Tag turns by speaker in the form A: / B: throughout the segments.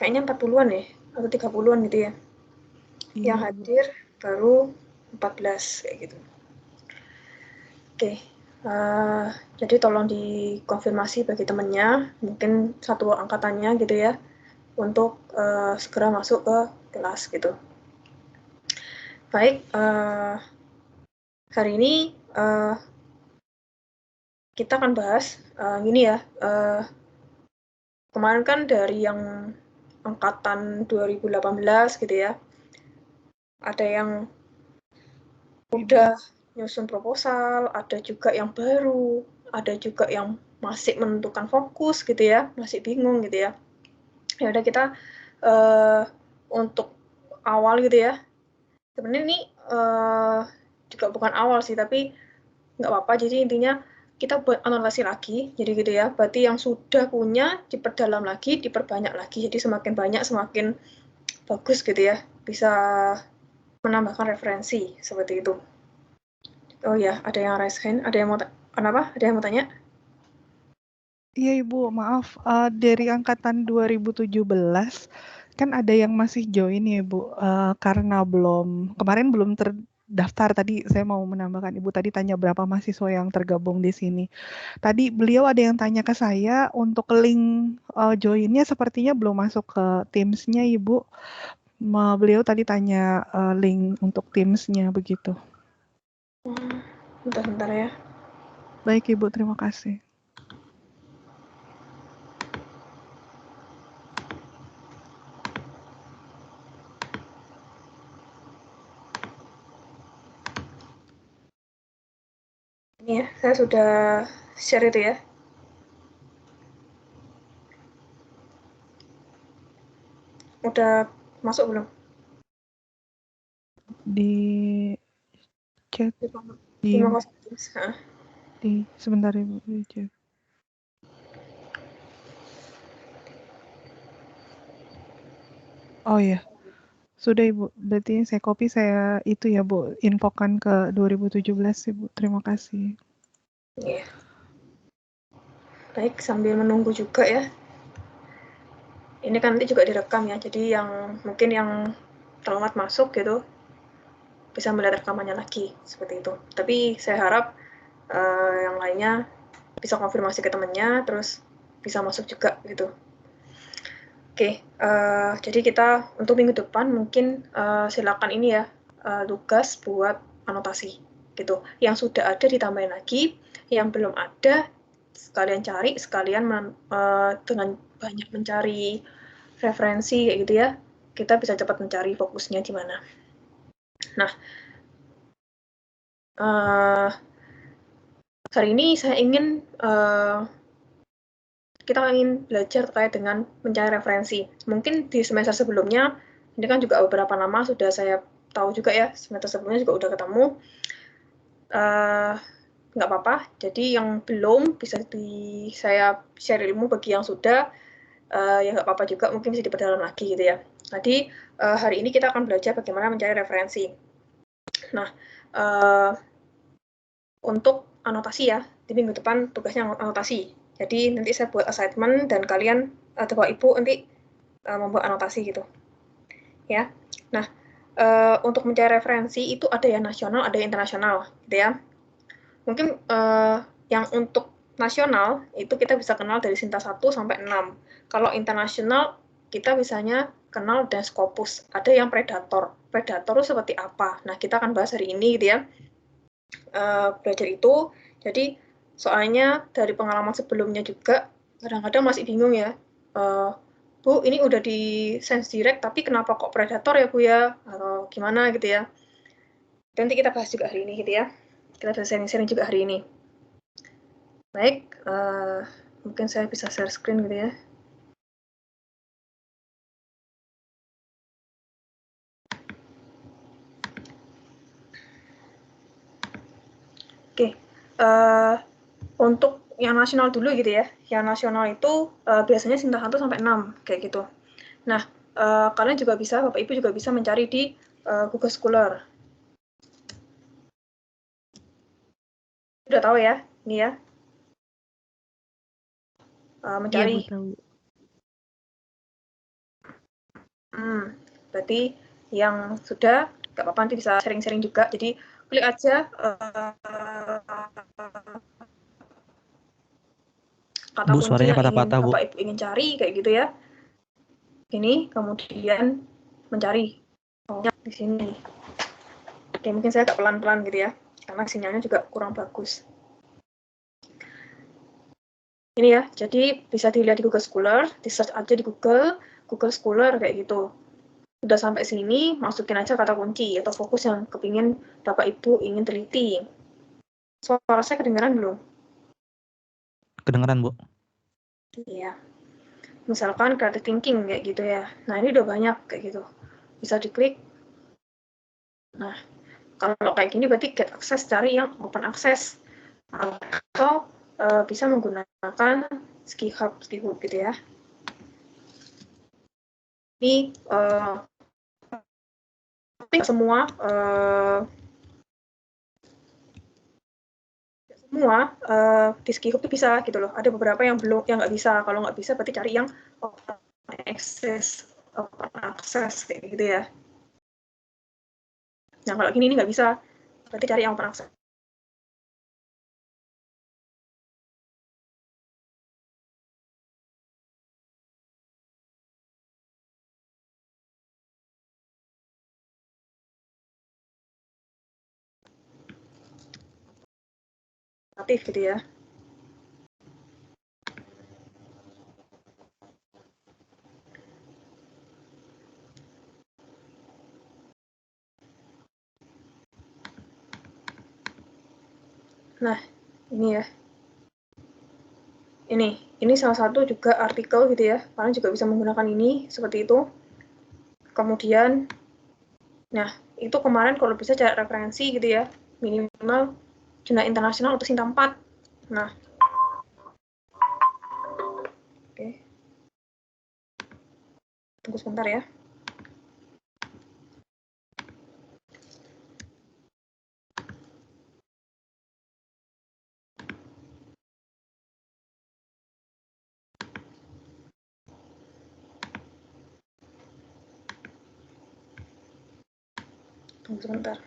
A: kayaknya 40-an ya, atau 30-an gitu ya.
B: Iya,
A: Yang hadir baru 14 kayak gitu. Oke, jadi tolong dikonfirmasi bagi temennya, mungkin satu angkatannya gitu ya, untuk segera masuk ke kelas gitu. Baik, hari ini kita akan bahas gini ya, kemarin kan dari yang angkatan 2018 gitu ya, ada yang udah nyusun proposal, ada juga yang baru, ada juga yang masih menentukan fokus gitu ya, masih bingung gitu ya. Ya udah kita untuk awal gitu ya. Sebenarnya ini juga bukan awal sih, tapi nggak apa-apa. Jadi intinya kita buat anotasi lagi. Jadi gitu ya. Berarti yang sudah punya diperdalam lagi, diperbanyak lagi. Jadi semakin banyak semakin bagus gitu ya. Bisa menambahkan referensi seperti itu. Oh ya, ada yang raise hand, ada yang mau kenapa? Ada yang mau tanya?
B: Iya Ibu, maaf, dari angkatan 2017, kan ada yang masih join ya Ibu, karena kemarin belum terdaftar. Tadi saya mau menambahkan, Ibu tadi tanya berapa mahasiswa yang tergabung di sini. Tadi beliau ada yang tanya ke saya, untuk link joinnya sepertinya belum masuk ke Teams-nya Ibu. Beliau tadi tanya link untuk Teams-nya begitu.
A: Bentar-bentar ya.
B: Baik Ibu, terima kasih.
A: Ini ya, saya sudah share itu ya. Udah masuk belum?
B: Di chat, di
A: 501.
B: sebentar Ibu, di chat. Oh ya, sudah Ibu. Berarti saya copy, saya itu ya Bu, infokan ke 2017 Ibu. Terima kasih.
A: Iya. Baik, sambil menunggu juga ya. Ini kan nanti juga direkam ya, jadi yang mungkin yang telat masuk gitu bisa melihat rekamannya lagi seperti itu. Tapi saya harap yang lainnya bisa konfirmasi ke temennya, terus bisa masuk juga gitu. Oke, jadi kita untuk minggu depan mungkin silakan ini ya, tugas buat anotasi gitu. Yang sudah ada ditambahin lagi, yang belum ada sekalian cari, sekalian dengan banyak mencari referensi kayak gitu ya, kita bisa cepat mencari fokusnya di mana. Nah, hari ini saya ingin kita ingin belajar terkait dengan mencari referensi. Mungkin di semester sebelumnya, ini kan juga beberapa nama sudah saya tahu juga ya, semester sebelumnya juga udah ketemu. Nggak apa-apa, jadi yang belum bisa saya share ilmu bagi yang sudah, ya nggak apa-apa juga, mungkin bisa diperdalam lagi gitu ya. Jadi hari ini kita akan belajar bagaimana mencari referensi. Nah, untuk anotasi ya, di minggu depan tugasnya anotasi. Jadi nanti saya buat assignment dan kalian atau Bapak Ibu nanti membuat anotasi gitu. Ya. Nah, untuk mencari referensi itu ada yang nasional, ada yang internasional, gitu ya. Mungkin yang untuk nasional itu kita bisa kenal dari Sinta 1 sampai 6. Kalau internasional kita misalnya kenal dari Scopus. Ada yang predator. Predator itu seperti apa? Nah, kita akan bahas hari ini gitu ya. Belajar itu. Jadi soalnya dari pengalaman sebelumnya juga kadang-kadang masih bingung ya. Bu, ini udah di sense direct tapi kenapa kok predator ya Bu ya? Atau gimana gitu ya. Nanti kita bahas juga hari ini gitu ya. Kita bisa sharing-sharing juga hari ini. Baik, mungkin saya bisa share screen gitu ya. Oke, untuk yang nasional dulu gitu ya. Yang nasional itu biasanya Sinta 1 sampai 6 kayak gitu. Nah, kalian juga bisa, Bapak Ibu juga bisa mencari di Google Scholar. Udah tahu ya, ini ya.
B: Iya Bu,
A: Mencari.
B: tahu.
A: Berarti yang sudah, nggak apa-apa, nanti bisa sharing-sharing juga. Jadi klik aja kata
C: Bu,
A: kunci
C: suaranya
A: yang ingin
C: patah-patah, Bu.
A: Bapak Ibu ingin cari, kayak gitu ya. Ini kemudian mencari di sini. Oke, mungkin saya agak pelan-pelan gitu ya, karena sinyalnya juga kurang bagus. Ini ya, jadi bisa dilihat di Google Scholar, di search aja di Google Scholar kayak gitu. Udah sampai sini, masukin aja kata kunci atau fokus yang kepingin Bapak Ibu ingin teliti. Suara saya kedengaran belum?
C: Kedengeran, Bu.
A: Iya. Misalkan creative thinking kayak gitu ya. Nah, ini udah banyak kayak gitu. Bisa diklik. Nah, kalau kayak gini berarti get access, cari yang open access. Atau bisa menggunakan Skihub gitu ya. Ini semua di Skihub itu bisa gitu loh. Ada beberapa yang belum, yang nggak bisa. Kalau nggak bisa berarti cari yang open access kayak gitu ya. Nah, kalau gini ini nggak bisa, berarti cari yang open access. Aktif gitu ya. Nah, ini ya. Ini salah satu juga artikel gitu ya. Kalian juga bisa menggunakan ini seperti itu. Kemudian, nah itu kemarin kalau bisa cari referensi gitu ya, minimal jurnal internasional untuk Sinta 4. Nah, oke. Tunggu sebentar ya. Tunggu sebentar.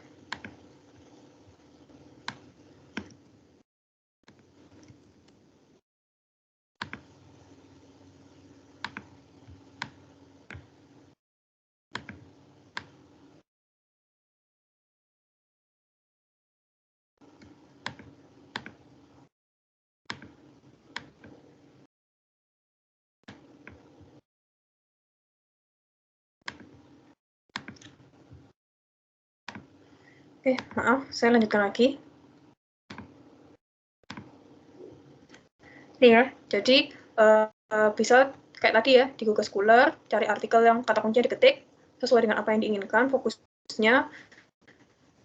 A: Oke, maaf, saya lanjutkan lagi. Nih ya, jadi bisa kayak tadi ya, di Google Scholar, cari artikel yang kata kuncinya diketik, sesuai dengan apa yang diinginkan, fokusnya.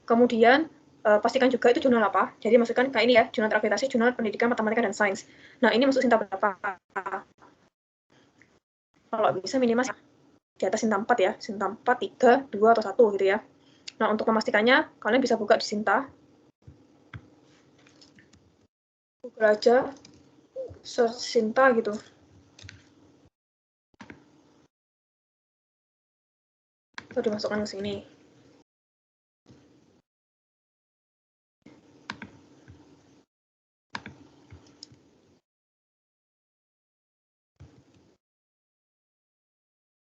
A: Kemudian, pastikan juga itu jurnal apa. Jadi masukkan kayak ini ya, jurnal terakreditasi, jurnal pendidikan, matematika, dan sains. Nah, ini masuk Sinta berapa? Kalau bisa minimal di atas Sinta 4 ya, Sinta 4, 3, 2, atau 1 gitu ya. Nah, untuk memastikannya, kalian bisa buka di Sinta. Google aja, search Sinta gitu. Itu dimasukkan ke sini.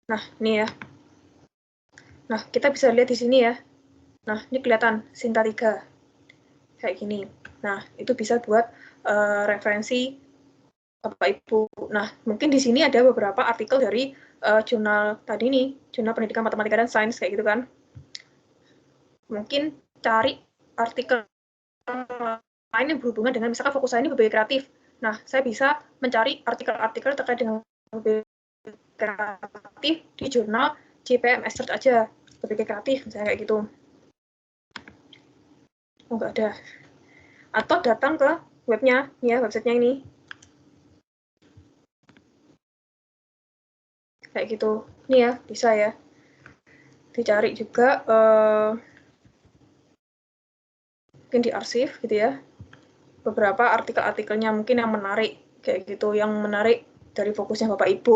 A: Nah, ini ya. Nah, kita bisa lihat di sini ya. Nah, ini kelihatan Sinta 3. Kayak gini. Nah, itu bisa buat referensi Bapak Ibu. Nah, mungkin di sini ada beberapa artikel dari jurnal tadi nih, jurnal pendidikan matematika dan sains kayak gitu kan. Mungkin cari artikel lain yang berhubungan dengan, misalkan fokus saya ini berbagai kreatif. Nah, saya bisa mencari artikel-artikel terkait dengan berbagai kreatif di jurnal JPMS Search aja, berbagai kreatif, misalnya kayak gitu. Oh, nggak ada. Atau datang ke webnya, ya, websitenya ini. Kayak gitu. Ini ya, bisa ya. Dicari juga mungkin di arsip gitu ya. Beberapa artikel-artikelnya mungkin yang menarik kayak gitu, yang menarik dari fokusnya Bapak Ibu.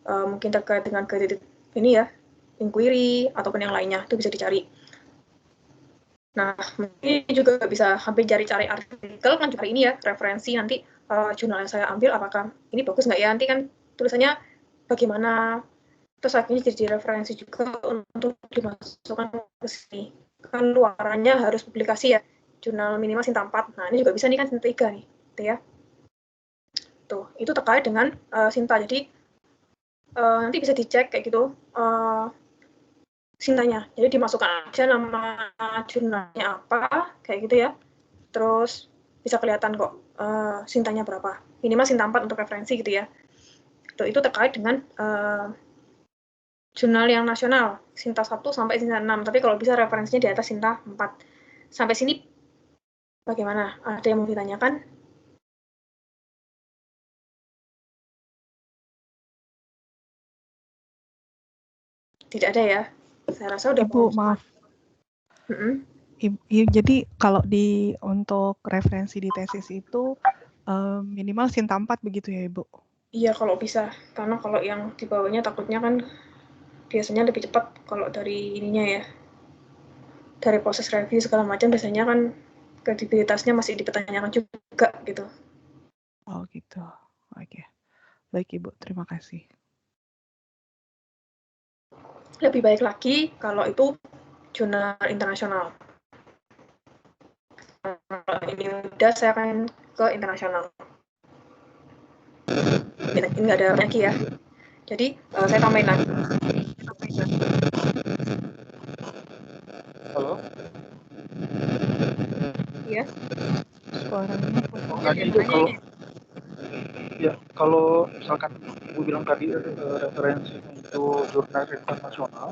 A: mungkin terkait dengan kredit ini ya, inquiry ataupun yang lainnya itu bisa dicari. Nah, mungkin juga bisa hampir cari artikel kan juga ini ya, referensi nanti jurnal yang saya ambil apakah ini bagus nggak ya, nanti kan tulisannya bagaimana, terus akhirnya jadi referensi juga untuk dimasukkan ke sini. Kan luarannya harus publikasi ya, jurnal minimal Sinta 4. Nah, ini juga bisa nih kan Sinta 3 nih, gitu ya. Tuh, itu terkait dengan Sinta. Jadi nanti bisa dicek kayak gitu Sintanya. Jadi dimasukkan aja nama jurnalnya apa, kayak gitu ya. Terus bisa kelihatan kok Sintanya berapa. Minimal Sinta 4 untuk referensi gitu ya. Tuh, itu terkait dengan jurnal yang nasional, Sinta 1 sampai Sinta 6. Tapi kalau bisa referensinya di atas Sinta 4. Sampai sini bagaimana? Ada yang mau ditanyakan? Tidak ada ya? Saya rasa udah
B: Ibu, maaf. Jadi kalau untuk referensi di tesis itu minimal Sinta 4 begitu ya, Ibu?
A: Iya, kalau bisa. Karena kalau yang di bawahnya takutnya kan biasanya lebih cepat kalau dari ininya ya. Dari proses review segala macam biasanya kan kredibilitasnya masih dipertanyakan juga gitu.
B: Oh gitu. Oke. Baik Ibu, terima kasih.
A: Lebih baik lagi kalau itu jurnal internasional. Kalau ini udah saya akan ke internasional. Ini nggak ada lagi ya. Jadi saya tambahin lagi.
C: Halo?
A: Iya.
B: Suaranya
C: Itu kalau misalkan Ibu bilang tadi referensi untuk jurnal internasional,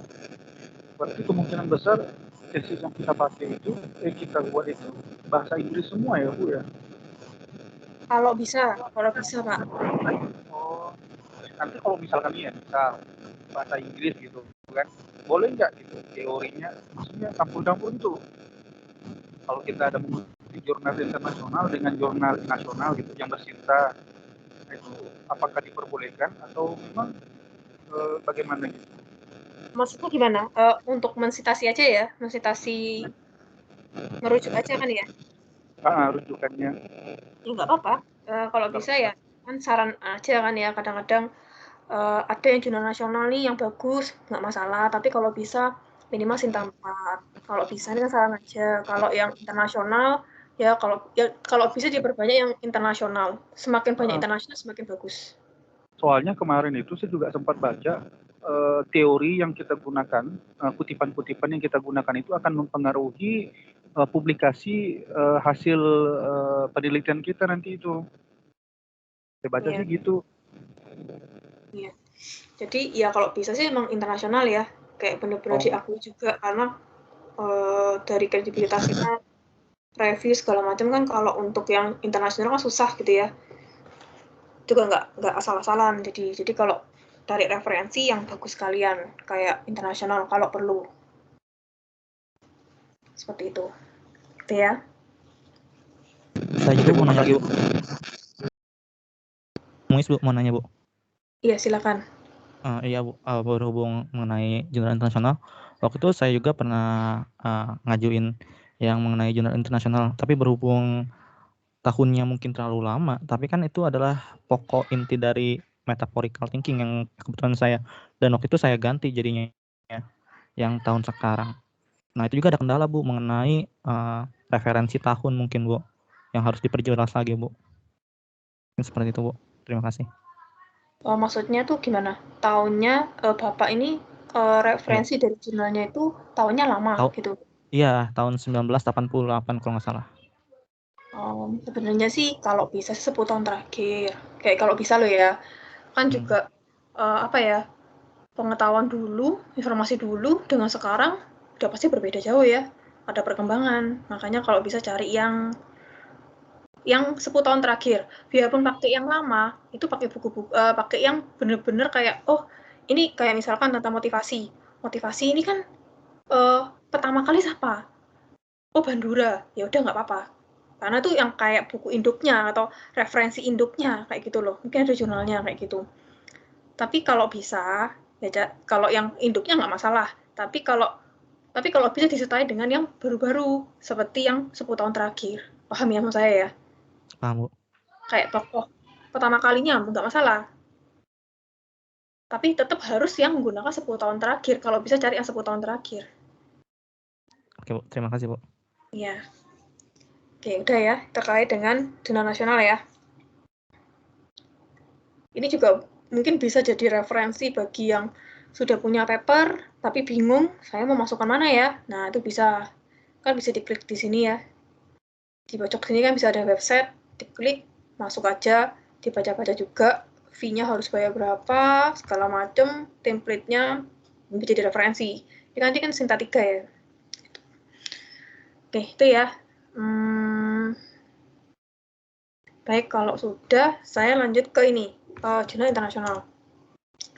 C: berarti kemungkinan besar tesis yang kita pakai itu, kita buat itu bahasa Inggris semua ya Bu ya?
A: Kalau bisa Pak.
C: Oh, nanti kalau misalkan misal bahasa Inggris gitu kan, boleh nggak gitu teorinya, maksudnya campur-campur itu. Kalau kita ada mengikuti jurnal internasional dengan jurnal nasional gitu yang bersinta, itu apakah diperbolehkan atau memang bagaimana gitu?
A: Maksudnya gimana? Untuk mensitasi aja ya, mensitasi merujuk aja kan ya?
C: Rujukannya.
A: Ya nggak apa-apa. Kalau bisa ya kan saran aja kan ya. Kadang-kadang ada yang jurnal nasional nih yang bagus, nggak masalah. Tapi kalau bisa minimal Sinta 4. Kalau bisa ini kan saran aja. Kalau yang internasional ya kalau bisa diperbanyak yang internasional. Semakin banyak internasional semakin bagus.
C: Soalnya kemarin itu saya juga sempat baca teori yang kita gunakan, kutipan-kutipan yang kita gunakan itu akan mempengaruhi publikasi hasil penelitian kita nanti itu. Saya baca sih gitu.
A: Iya. Jadi ya kalau bisa sih emang internasional ya, kayak bener-bener diakui juga karena dari kredibilitasnya, review segala macam kan kalau untuk yang internasional kan susah gitu ya. Juga nggak asal-asalan. Jadi kalau tarik referensi yang bagus sekalian kayak internasional kalau perlu. Seperti itu. Gitu ya.
D: Saya juga mau nanya lagi, Bu. Bu, mau nanya, Bu.
A: Iya, silakan.
D: Iya, Bu. Berhubung mengenai jurnal internasional, waktu itu saya juga pernah ngajuin yang mengenai jurnal internasional, tapi berhubung tahunnya mungkin terlalu lama, tapi kan itu adalah pokok inti dari metaphorical thinking yang kebetulan saya, dan waktu itu saya ganti jadinya yang tahun sekarang. Nah, itu juga ada kendala, Bu, mengenai referensi tahun mungkin, Bu, yang harus diperjelas lagi, Bu. Mungkin seperti itu, Bu. Terima kasih.
A: Maksudnya tuh gimana? Tahunnya Bapak ini referensi dari jurnalnya itu tahunnya lama gitu?
D: Iya, tahun 1988 kalau nggak salah.
A: Sebenarnya sih kalau bisa 10 tahun terakhir. Kayak kalau bisa loh ya. Kan juga apa ya? Pengetahuan dulu, informasi dulu dengan sekarang udah pasti berbeda jauh ya. Ada perkembangan. Makanya kalau bisa cari yang 10 tahun terakhir. Biarpun pakai yang lama, itu pakai buku-buku pakai yang bener-bener kayak oh, ini kayak misalkan tentang motivasi. Motivasi ini kan pertama kali siapa? Oh, Bandura. Ya udah nggak apa-apa. Karena tuh yang kayak buku induknya atau referensi induknya kayak gitu loh. Mungkin ada jurnalnya kayak gitu. Tapi kalau bisa, ya kalau yang induknya nggak masalah. Tapi kalau bisa disertai dengan yang baru-baru, seperti yang 10 tahun terakhir. Paham ya maksud saya ya?
D: Paham, Bu.
A: Kayak tokoh pertama kalinya, nggak masalah. Tapi tetap harus yang menggunakan 10 tahun terakhir. Kalau bisa cari yang 10 tahun terakhir.
D: Oke, Bu. Terima kasih, Bu.
A: Iya. Oke, udah ya. Terkait dengan jurnal nasional ya. Ini juga mungkin bisa jadi referensi bagi yang sudah punya paper, tapi bingung, saya mau masukkan mana ya? Nah, itu bisa. Kan bisa diklik di sini ya. Di pojok sini kan bisa ada website, diklik, masuk aja, dibaca-baca juga, fee-nya harus bayar berapa, segala macam, template-nya bisa jadi referensi. Ini nanti kan Sinta 3 ya. Oke, itu ya. Baik, kalau sudah, saya lanjut ke ini, jurnal internasional.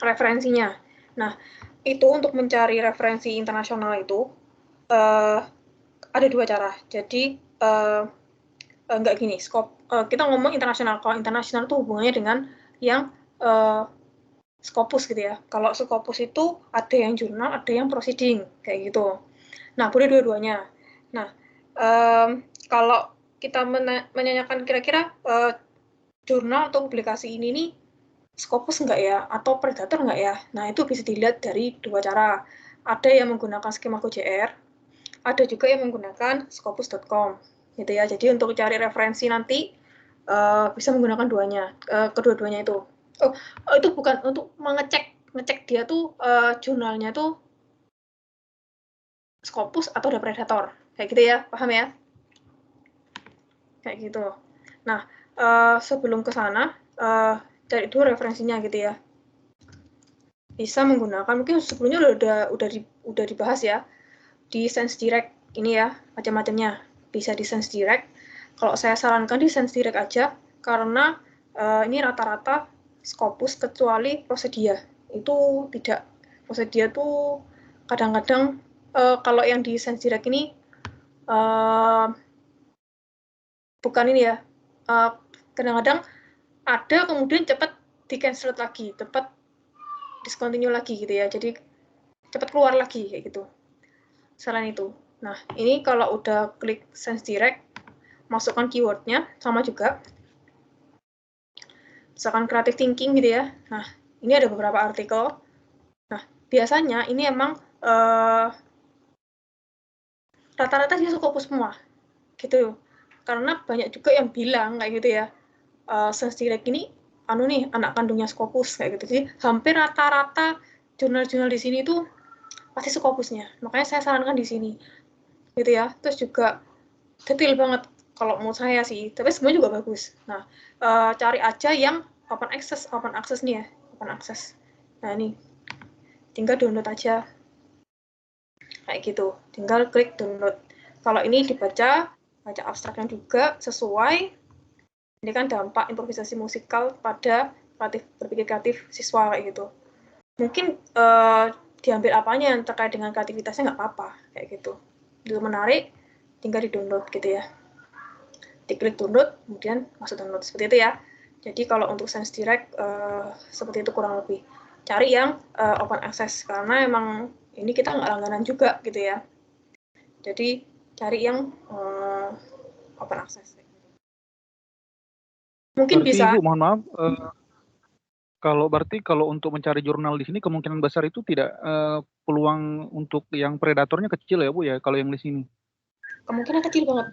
A: Referensinya. Nah, itu untuk mencari referensi internasional itu, ada 2 cara. Jadi, nggak gini, kita ngomong internasional. Kalau internasional itu hubungannya dengan yang Scopus gitu ya. Kalau Scopus itu ada yang jurnal, ada yang proceeding, kayak gitu. Nah, boleh dua-duanya. Nah, kalau kita menanyakan kira-kira jurnal atau publikasi ini nih Scopus nggak ya, atau Predator nggak ya? Nah, itu bisa dilihat dari 2 cara. Ada yang menggunakan skema GR, ada juga yang menggunakan scopus.com. Gitu ya. Jadi untuk cari referensi nanti bisa menggunakan kedua-duanya itu. Itu bukan untuk ngecek dia tuh jurnalnya tuh Scopus atau ada Predator. Kayak gitu ya, paham ya? Kayak gitu. Nah, sebelum ke sana, cari dulu referensinya gitu ya. Bisa menggunakan, mungkin sebelumnya udah dibahas ya, di SenseDirect ini ya, macam-macamnya. Bisa di SenseDirect. Kalau saya sarankan di SenseDirect aja, karena ini rata-rata Scopus kecuali Prosedia. Itu tidak. Prosedia tuh kadang-kadang kalau yang di SenseDirect ini bukan ini ya, kadang-kadang ada kemudian cepat di cancel lagi, cepat discontinue lagi gitu ya, jadi cepat keluar lagi kayak gitu. Selain itu, nah ini kalau udah klik SenseDirect, masukkan keywordnya sama juga, misalkan creative thinking gitu ya. Nah ini ada beberapa artikel. Nah biasanya ini emang rata-rata dia Scopus semua gitu, karena banyak juga yang bilang kayak gitu ya, SenseDirect ini nih anak kandungnya Scopus kayak gitu. Jadi hampir rata-rata jurnal-jurnal di sini tuh pasti Scopusnya. Makanya saya sarankan di sini. Gitu ya. Terus juga detail banget kalau menurut saya sih. Tapi semua juga bagus. Nah, cari aja yang open access nih ya, open access. Nah, ini tinggal download aja. Kayak gitu. Tinggal klik download. Kalau ini baca abstraknya juga sesuai. Ini kan dampak improvisasi musikal pada berpikir kreatif siswa kayak gitu. Mungkin diambil apanya yang terkait dengan kreativitasnya nggak apa-apa kayak gitu. Itu menarik, tinggal di-download gitu ya. Diklik download, kemudian masuk download seperti itu ya. Jadi kalau untuk SenseDirect seperti itu kurang lebih. Cari yang open access karena emang ini kita nggak langganan juga gitu ya. Jadi cari yang open access. Mungkin
C: Berarti
A: bisa.
C: Ibu, mohon maaf, kalau untuk mencari jurnal di sini kemungkinan besar itu tidak peluang untuk yang predatornya kecil ya Bu ya, kalau yang di sini.
A: Kemungkinan kecil banget.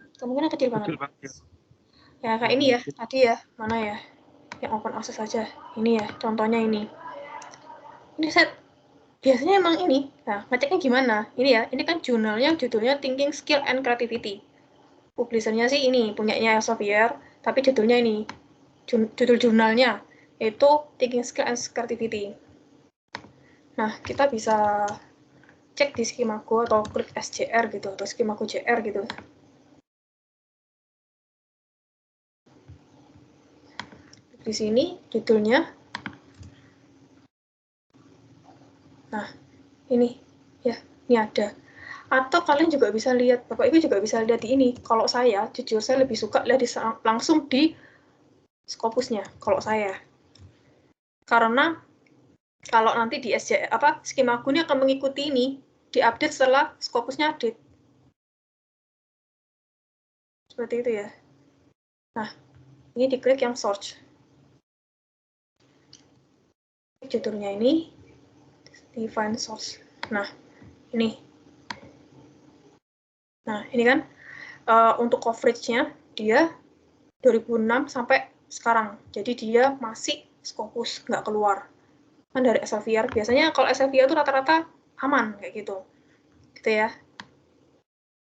C: Kecil banget.
A: Ya kayak ini ya, tadi ya, mana ya, yang open access saja. Ini ya, contohnya ini. Ini set biasanya emang ini. Nah, ngeceknya gimana? Ini ya, ini kan jurnalnya judulnya Thinking Skill and Creativity. Publishernya sih ini, punyanya Elsevier, tapi judulnya ini. Judul jurnalnya itu Thinking Skill and Creativity. Nah, kita bisa cek di Skimago atau klik SJR gitu, atau Skimago JR gitu. Di sini judulnya. Nah, ini ya, ini ada. Atau kalian juga bisa lihat, Bapak Ibu juga bisa lihat di ini. Kalau saya, jujur saya lebih suka lihat langsung di Scopusnya, kalau saya. Karena Kalau nanti di Skimago ini akan mengikuti ini, diupdate setelah Scopusnya update. Seperti itu ya. Nah, ini diklik yang search. Judulnya ini, define source. Nah, ini. Nah, ini kan untuk coverage-nya dia 2006 sampai sekarang. Jadi dia masih Scopus, nggak keluar. Kan dari Elsevier, biasanya kalau Elsevier itu rata-rata aman, kayak gitu. Gitu ya.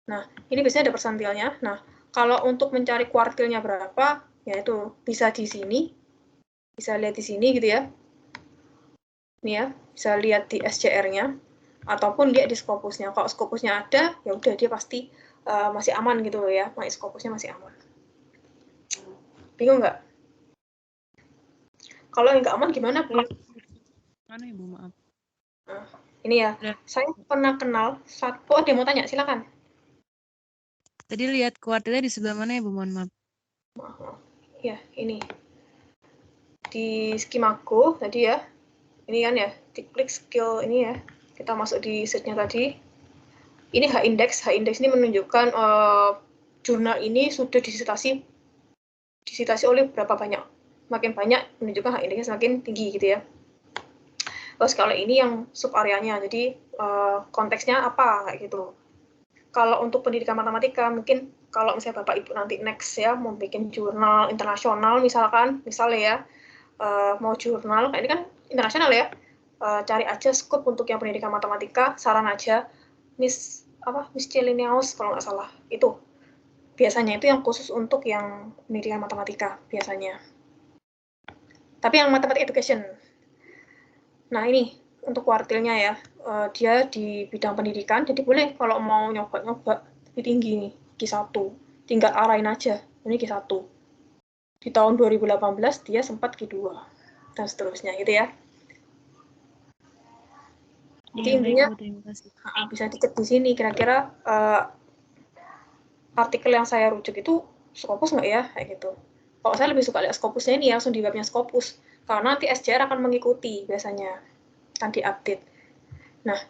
A: Nah, ini biasanya ada persentilnya. Nah, kalau untuk mencari kuartilnya berapa, ya itu bisa di sini. Bisa lihat di sini gitu ya. Ini ya, bisa lihat di SCR-nya. Ataupun lihat di Scopusnya. Kalau Scopusnya ada, ya udah dia pasti masih aman gitu loh ya. Scopusnya masih aman. Bingung nggak? Kalau yang nggak aman gimana, Bu?
E: Mana Ibu, maaf.
A: Nah, ini ya, saya pernah kenal satu, ada yang mau tanya, silakan.
E: Tadi lihat kuartilnya di sebelah mana Ibu, mohon maaf.
A: Ya, ini. Di Skimago tadi ya, ini kan ya, diklik skill ini ya, kita masuk di setnya tadi. Ini H-index ini menunjukkan jurnal ini sudah disitasi oleh berapa banyak. Makin banyak menunjukkan H-indexnya semakin tinggi gitu ya. Terus kalau ini yang subareanya, jadi konteksnya apa kayak gitu. Kalau untuk pendidikan matematika, mungkin kalau misalnya Bapak Ibu nanti next ya, mau bikin jurnal internasional misalnya ya, mau jurnal, kayak ini kan internasional ya, cari aja scope untuk yang pendidikan matematika, saran aja, Miss Celiniaus kalau nggak salah, itu. Biasanya itu yang khusus untuk yang pendidikan matematika, biasanya. Tapi yang matematik education. Nah ini, untuk kuartilnya ya, dia di bidang pendidikan, jadi boleh kalau mau nyoba-nyoba lebih tinggi nih, Q1. Tinggal arahin aja, ini Q1. Di tahun 2018 dia sempat Q2, dan seterusnya gitu ya. Jadi intinya bisa dicek di sini, kira-kira artikel yang saya rujuk itu Scopus nggak ya, kayak gitu. Kalau saya lebih suka lihat Scopusnya ini langsung di webnya Scopus, karena nanti SJR akan mengikuti biasanya, akan diupdate. Nah,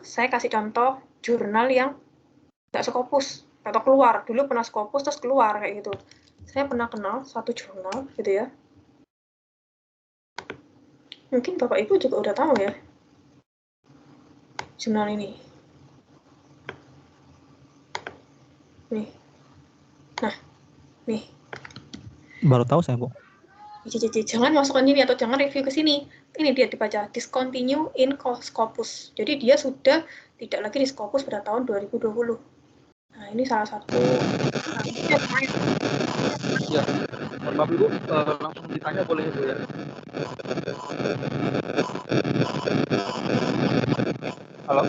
A: saya kasih contoh jurnal yang nggak Scopus atau keluar. Dulu pernah Scopus terus keluar kayak gitu. Saya pernah kenal satu jurnal gitu ya. Mungkin Bapak Ibu juga udah tahu ya jurnal ini. Nih. Nah, nih.
D: Baru tahu saya, Bu.
A: Jangan masukkan ini atau jangan review ke sini. Ini dia dibaca, discontinue in Scopus. Jadi dia sudah tidak lagi di Scopus pada tahun 2020. Nah, ini salah satu.
C: Ya, mohon maaf Ibu, langsung ditanya boleh Ibu ya? Halo?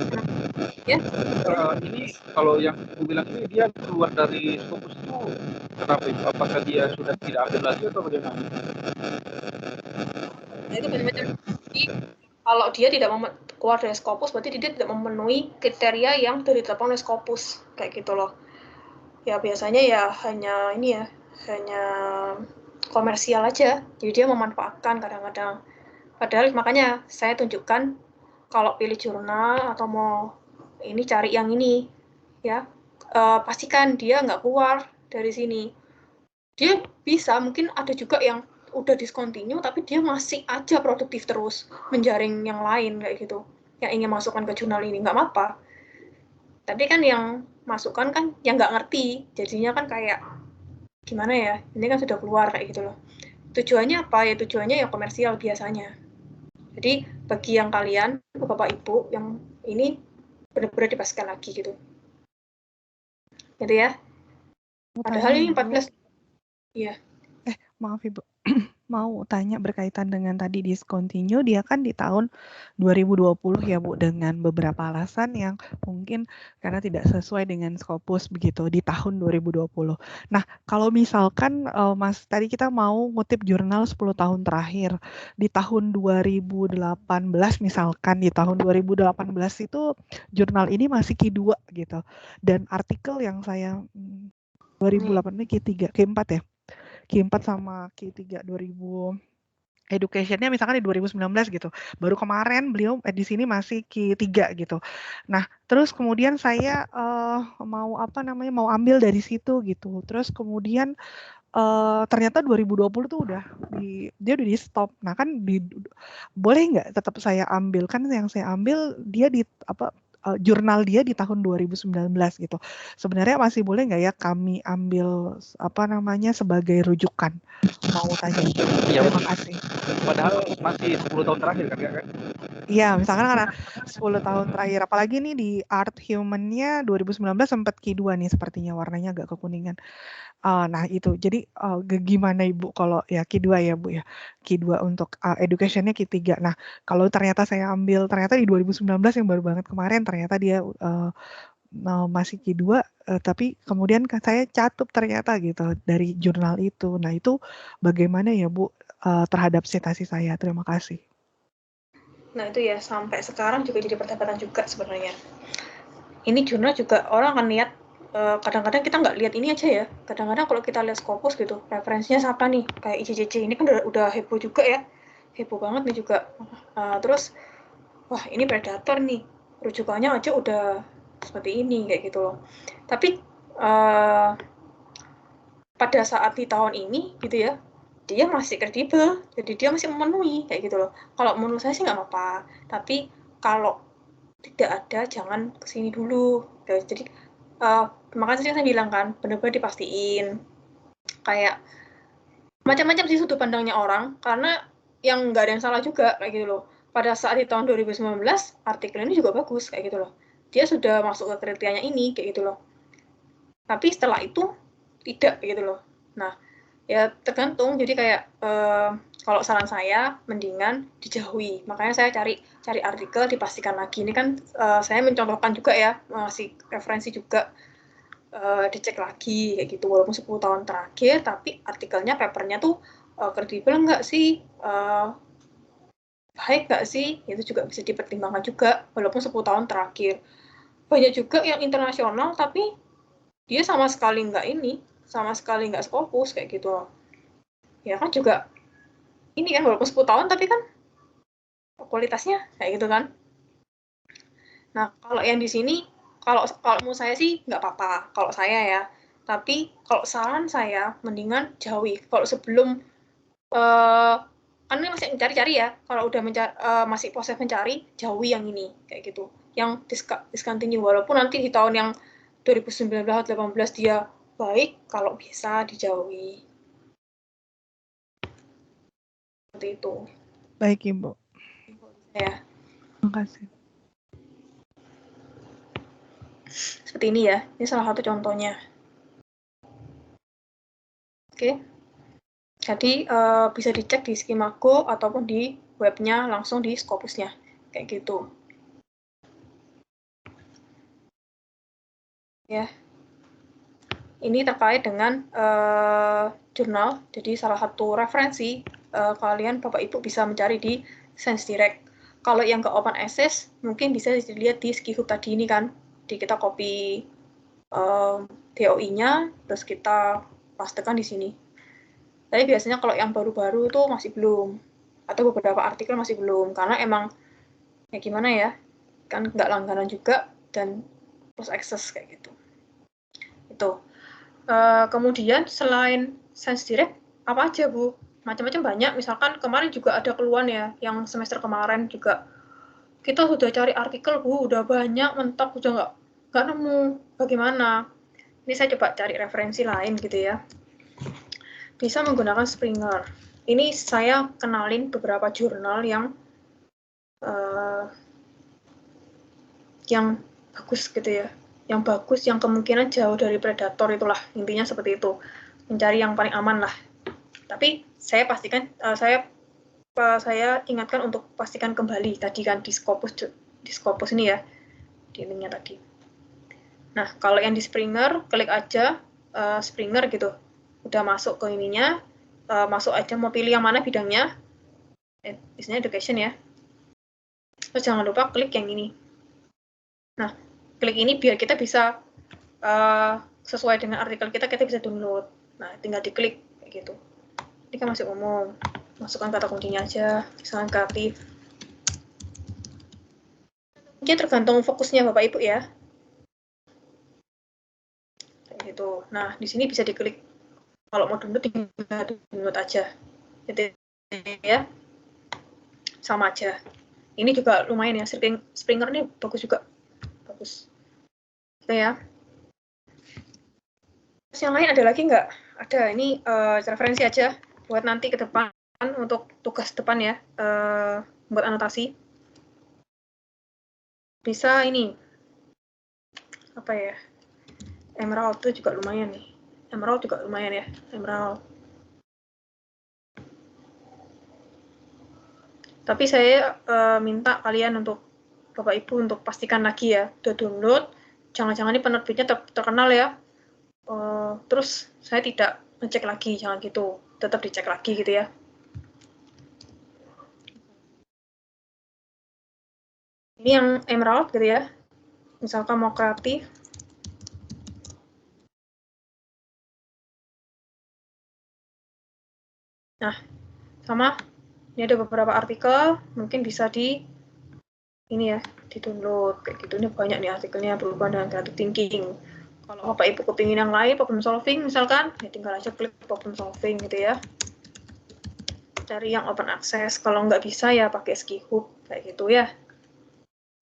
A: Ya.
C: Ini kalau yang Ibu bilang ini dia keluar dari Scopus itu kenapa Ibu? Apakah dia sudah tidak update lagi atau bagaimana?
A: Nah, itu macam-macam. Jadi, kalau dia tidak keluar dari Scopus, berarti dia tidak memenuhi kriteria yang ditetapkan oleh Scopus, kayak gitu loh. Ya biasanya ya hanya ini ya, hanya komersial aja. Jadi dia memanfaatkan kadang-kadang. Padahal makanya saya tunjukkan kalau pilih jurnal atau mau ini cari yang ini, ya pastikan dia nggak keluar dari sini. Dia bisa, mungkin ada juga yang udah discontinue tapi dia masih aja produktif terus menjaring yang lain kayak gitu, yang ingin masukkan ke jurnal ini, nggak apa-apa. Tapi kan yang masukkan kan yang nggak ngerti, jadinya kan kayak gimana ya, ini kan sudah keluar kayak gitu loh. Tujuannya apa ya? Tujuannya ya komersial biasanya. Jadi bagi yang kalian, Bapak Ibu, yang ini benar-benar dipastikan lagi gitu. Gitu ya. Padahal ini 14. Iya.
B: Maaf Ibu, mau tanya berkaitan dengan tadi discontinue, dia kan di tahun 2020 ya Bu, dengan beberapa alasan yang mungkin karena tidak sesuai dengan Scopus begitu di tahun 2020. Nah, kalau misalkan Mas, tadi kita mau ngutip jurnal 10 tahun terakhir, di tahun 2018 misalkan, di tahun 2018 itu jurnal ini masih Q2 gitu, dan artikel yang saya 2008 ini Q3, Q4 ya? Q4 sama Q3 2018 education-nya misalkan di 2019 gitu. Baru kemarin beliau di sini masih Q3 gitu. Nah, terus kemudian saya mau mau ambil dari situ gitu. Terus kemudian ternyata 2020 tuh dia udah di stop. Nah kan boleh nggak tetap saya ambil, kan yang saya ambil dia di jurnal dia di tahun 2019 gitu. Sebenarnya masih boleh nggak ya kami ambil sebagai rujukan? Mau tanya.
C: Iya,
B: Terima kasih.
C: padahal masih 10 tahun terakhir kan?
B: Iya, misalkan karena 10 tahun terakhir, apalagi nih di Art Human-nya 2019 sempat Q2 nih sepertinya, warnanya agak kekuningan. Nah itu, jadi gimana Ibu kalau ya Q2 ya Bu ya, Q2 untuk education-nya Q3. Nah kalau ternyata saya ambil, ternyata di 2019 yang baru banget kemarin, ternyata dia masih Q2, tapi kemudian saya catup ternyata gitu dari jurnal itu. Nah itu bagaimana ya Bu terhadap citasi saya? Terima kasih.
A: Nah itu ya, sampai sekarang juga jadi perdebatan juga sebenarnya. Ini jurnal juga orang akan lihat, kadang-kadang kita nggak lihat ini aja ya, kadang-kadang kalau kita lihat Scopus gitu, referensinya siapa nih, kayak ICCC ini kan udah heboh juga ya, heboh banget nih juga. Terus, wah ini predator nih, rujukannya aja udah seperti ini, kayak gitu loh. Tapi, pada saat di tahun ini gitu ya, dia masih kredibel, jadi dia masih memenuhi kayak gitu loh. Kalau menurut saya sih nggak apa-apa, tapi kalau tidak ada jangan kesini dulu. Jadi makanya saya bilang kan, benar-benar dipastiin. Kayak macam-macam sih sudut pandangnya orang, karena yang nggak ada yang salah juga kayak gitu loh. Pada saat di tahun 2019 artikel ini juga bagus kayak gitu loh. Dia sudah masuk ke kriterianya ini kayak gitu loh. Tapi setelah itu tidak gitu loh. Nah, ya tergantung, jadi kayak kalau saran saya mendingan dijauhi, makanya saya cari artikel dipastikan lagi. Ini kan saya mencontohkan juga ya, masih referensi juga, dicek lagi kayak gitu, walaupun 10 tahun terakhir tapi artikelnya, papernya tuh kredibel nggak sih, baik nggak sih, itu juga bisa dipertimbangkan juga walaupun 10 tahun terakhir. Banyak juga yang internasional tapi dia sama sekali nggak Scopus kayak gitu loh. Ya kan juga ini kan walaupun 10 tahun tapi kan kualitasnya kayak gitu kan. Nah, kalau yang di sini, kalau menurut saya sih nggak apa-apa kalau saya ya. Tapi kalau saran saya mendingan jauhi. Kalau sebelum kan ini masih mencari-cari ya. Kalau udah masih proses mencari, jauhi yang ini kayak gitu. Yang discontinue, walaupun nanti di tahun yang 2019-18 dia baik, kalau bisa dijauhi. Seperti itu.
B: Baik Ibu.
A: Ya.
B: Terima kasih.
A: Seperti ini ya. Ini salah satu contohnya. Oke. Jadi bisa dicek di Skimago ataupun di webnya langsung di Scopusnya, kayak gitu. Ya, ini terkait dengan jurnal. Jadi salah satu referensi kalian Bapak Ibu bisa mencari di ScienceDirect. Kalau yang ke Open Access mungkin bisa dilihat di Skihub tadi ini kan. Di kita copy DOI-nya, terus kita pastekan di sini. Tapi biasanya kalau yang baru-baru itu masih belum, atau beberapa artikel masih belum, karena emang ya gimana ya, kan nggak langganan juga dan terus akses kayak gitu. Itu. Kemudian selain ScienceDirect apa aja Bu? Macam-macam banyak. Misalkan kemarin juga ada keluhan ya, yang semester kemarin juga kita sudah cari artikel Bu, udah banyak mentok, udah nggak nemu. Bagaimana? Ini saya coba cari referensi lain gitu ya. Bisa menggunakan Springer. Ini saya kenalin beberapa jurnal yang bagus gitu ya, yang bagus, yang kemungkinan jauh dari predator, itulah intinya seperti itu, mencari yang paling aman lah. Tapi saya pastikan, saya ingatkan untuk pastikan kembali tadi kan di Scopus ini ya, di linknya tadi. Nah kalau yang di Springer, klik aja Springer gitu, udah masuk ke ininya, masuk aja mau pilih yang mana bidangnya, biasanya education ya. Terus jangan lupa klik yang ini. Nah, klik ini biar kita bisa sesuai dengan artikel kita bisa download. Nah, tinggal diklik kayak gitu. Ini kan masih umum. masukkan kata kuncinya aja, misalkan kreatif. Mungkin tergantung fokusnya Bapak Ibu ya. Kayak gitu. Nah, di sini bisa diklik. Kalau mau download tinggal download aja. Gitu ya. Sama aja. Ini juga lumayan ya, Springer ini bagus juga. Bagus. Gitu ya. Terus yang lain ada lagi nggak? Ada, ini referensi aja buat nanti ke depan untuk tugas depan ya, buat anotasi. Bisa ini, apa ya, Emerald itu juga lumayan nih. Emerald juga lumayan ya, Emerald. Tapi saya minta kalian untuk Bapak Ibu untuk pastikan lagi ya, udah download, jangan-jangan ini penerbitnya terkenal ya. Terus saya tidak ngecek lagi, jangan gitu, tetap dicek lagi gitu ya. Ini yang Emerald gitu ya, misalkan mau kreatif. Nah, sama, ini ada beberapa artikel, mungkin bisa di ini ya, di-download kayak gitu. Ini banyak nih artikelnya berhubungan dengan creative thinking. Kalau Bapak Ibu kepingin yang lain, problem solving misalkan, ya tinggal aja klik problem solving gitu ya. Cari yang open access, kalau nggak bisa ya pakai Skihub kayak gitu ya.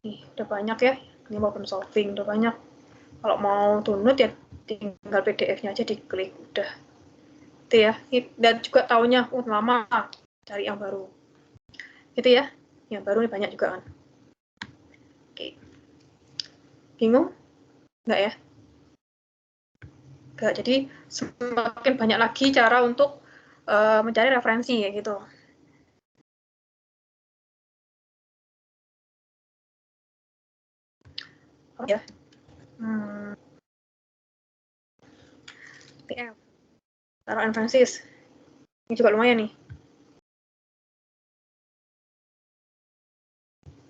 A: Nih, udah banyak ya, ini problem solving udah banyak. Kalau mau download ya tinggal PDF-nya aja diklik, udah. Itu ya, dan juga tahunnya lama, cari yang baru. Itu ya, yang baru nih banyak juga kan. Oke. Bingung? Nggak ya? Nggak, jadi semakin banyak lagi cara untuk mencari referensi ya gitu. Ya. PF. Taruh referensis. Ini juga lumayan nih.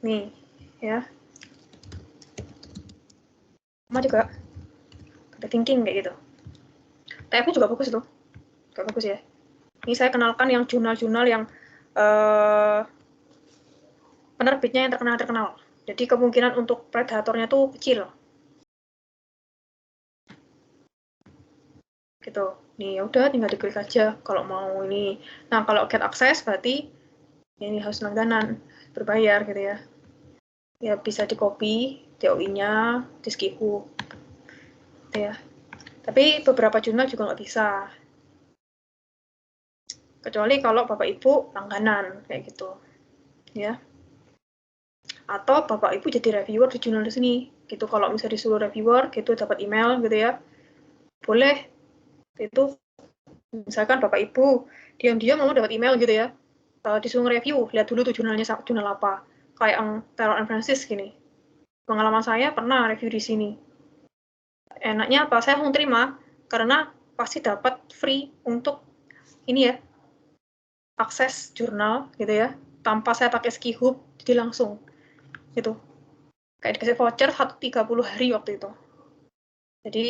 A: Nih, ya. Sama juga. Ada thinking kayak gitu. TF-nya juga bagus tuh. Juga bagus ya. Ini saya kenalkan yang jurnal-jurnal yang penerbitnya yang terkenal. Jadi kemungkinan untuk predatornya tuh kecil. Gitu. Nih ya udah tinggal diklik aja kalau mau ini. Nah, kalau get access berarti ini harus langganan, berbayar gitu ya. Ya bisa di copy DOI-nya, di Skihub. Gitu ya. Tapi beberapa jurnal juga nggak bisa. Kecuali kalau Bapak Ibu langganan kayak gitu. Ya. Atau Bapak Ibu jadi reviewer di jurnal di sini. Gitu kalau misalnya disuruh reviewer gitu dapat email gitu ya. Boleh. Itu misalkan Bapak Ibu diam-diam mau dapat email gitu ya. Disuruh review, lihat dulu tuh jurnalnya jurnal apa. Kayak yang Taylor and Francis gini. Pengalaman saya pernah review di sini. Enaknya apa? Saya langsung terima karena pasti dapat free untuk ini ya, akses jurnal gitu ya, tanpa saya pakai Skihub, jadi langsung gitu. Kayak dikasih voucher 30 hari waktu itu. Jadi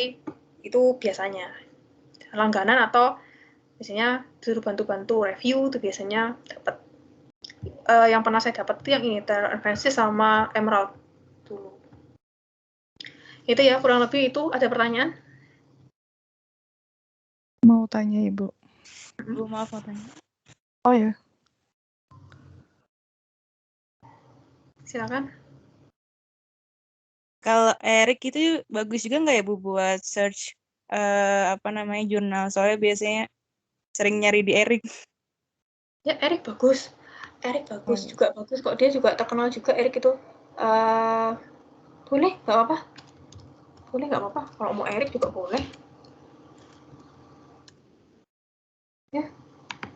A: itu biasanya langganan atau biasanya disuruh bantu-bantu review itu biasanya dapat. Yang pernah saya dapat itu yang ini, Taylor and Francis sama Emerald dulu. Itu ya kurang lebih itu. Ada pertanyaan?
B: Mau tanya Ibu.
E: Bu, maaf mau tanya.
B: Oh ya.
A: Silakan.
E: Kalau Erik itu bagus juga nggak ya Bu buat search jurnal? Soalnya biasanya sering nyari di Erik.
A: Ya, Erik bagus. Erik bagus juga bagus kok. Dia juga terkenal juga Erik itu. Boleh, nggak apa-apa. Boleh, nggak apa-apa. Kalau mau Erik juga boleh. Ya,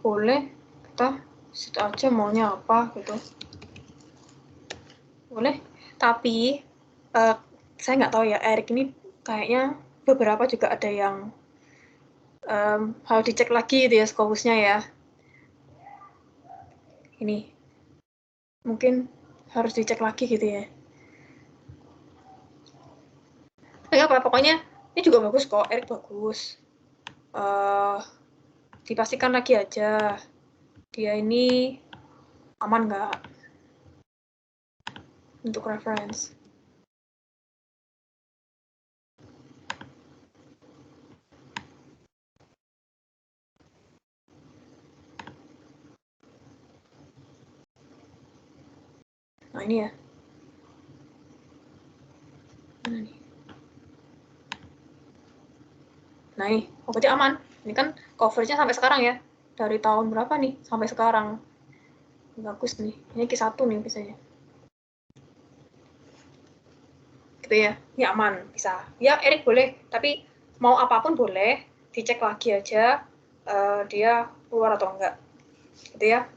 A: boleh. Kita situ aja maunya apa gitu. Boleh. Tapi saya nggak tahu ya, Erik ini kayaknya beberapa juga ada yang harus dicek lagi gitu ya Scopusnya ya. Ini mungkin harus dicek lagi gitu ya. Apa pokoknya ini juga bagus kok, Erik bagus. Dipastikan lagi aja, dia ini aman nggak untuk reference. Nah ini ya. Mana nih? Nah ini, oh berarti aman. Ini kan coverage-nya sampai sekarang ya. Dari tahun berapa nih sampai sekarang. Bagus nih. Ini Q1 nih biasanya. Gitu ya. Ini aman, bisa. Ya Erik boleh, tapi mau apapun boleh. Dicek lagi aja dia keluar atau enggak. Gitu ya.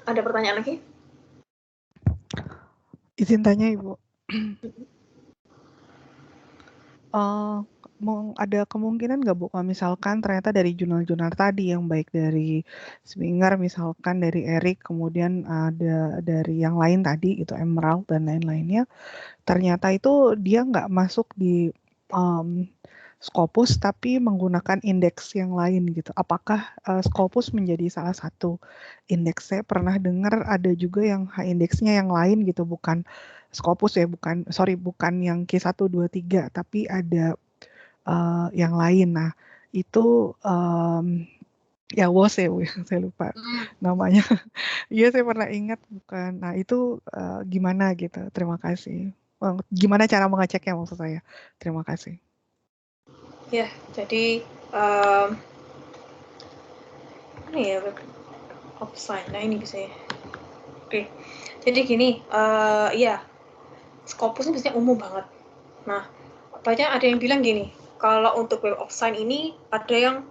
A: Ada pertanyaan lagi?
B: Izin tanya Ibu. Ada kemungkinan nggak Bu, kalau misalkan ternyata dari jurnal-jurnal tadi yang baik dari Springer, misalkan dari Erik, kemudian ada dari yang lain tadi itu Emerald dan lain-lainnya, ternyata itu dia nggak masuk di Scopus tapi menggunakan indeks yang lain gitu. Apakah Scopus menjadi salah satu indeks? Saya pernah dengar ada juga yang indeksnya yang lain gitu, bukan Scopus ya, bukan yang Q1, 2, 3, tapi ada yang lain. Nah, itu ya WOS ya, Bu, saya lupa namanya. Iya, saya pernah ingat bukan. Nah, itu gimana gitu? Terima kasih. Gimana cara mengeceknya maksud saya? Terima kasih.
A: Ya, jadi ini ya offline. Nah ini bisa ya. Oke, jadi gini, iya, Scopus ini biasanya umum banget. Nah, banyak ada yang bilang gini, kalau untuk Web of Science ini ada yang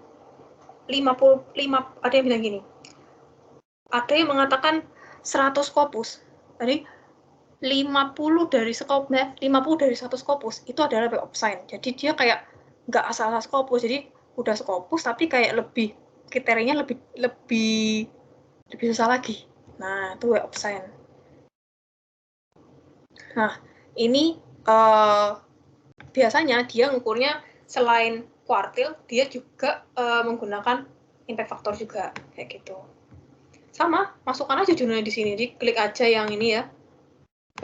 A: 55, ada yang bilang gini, ada yang mengatakan 100 Scopus. Jadi 50 dari 100 Scopus itu adalah Web of Science. Jadi dia kayak nggak asal-asal Scopus, jadi udah Scopus tapi kayak lebih kriterianya lebih susah lagi. Nah, itu Web of Science. Nah, ini biasanya dia ngukurnya selain kuartil, dia juga menggunakan impact factor juga, kayak gitu. Sama, masukkan aja jurnalnya di sini, jadi klik aja yang ini ya,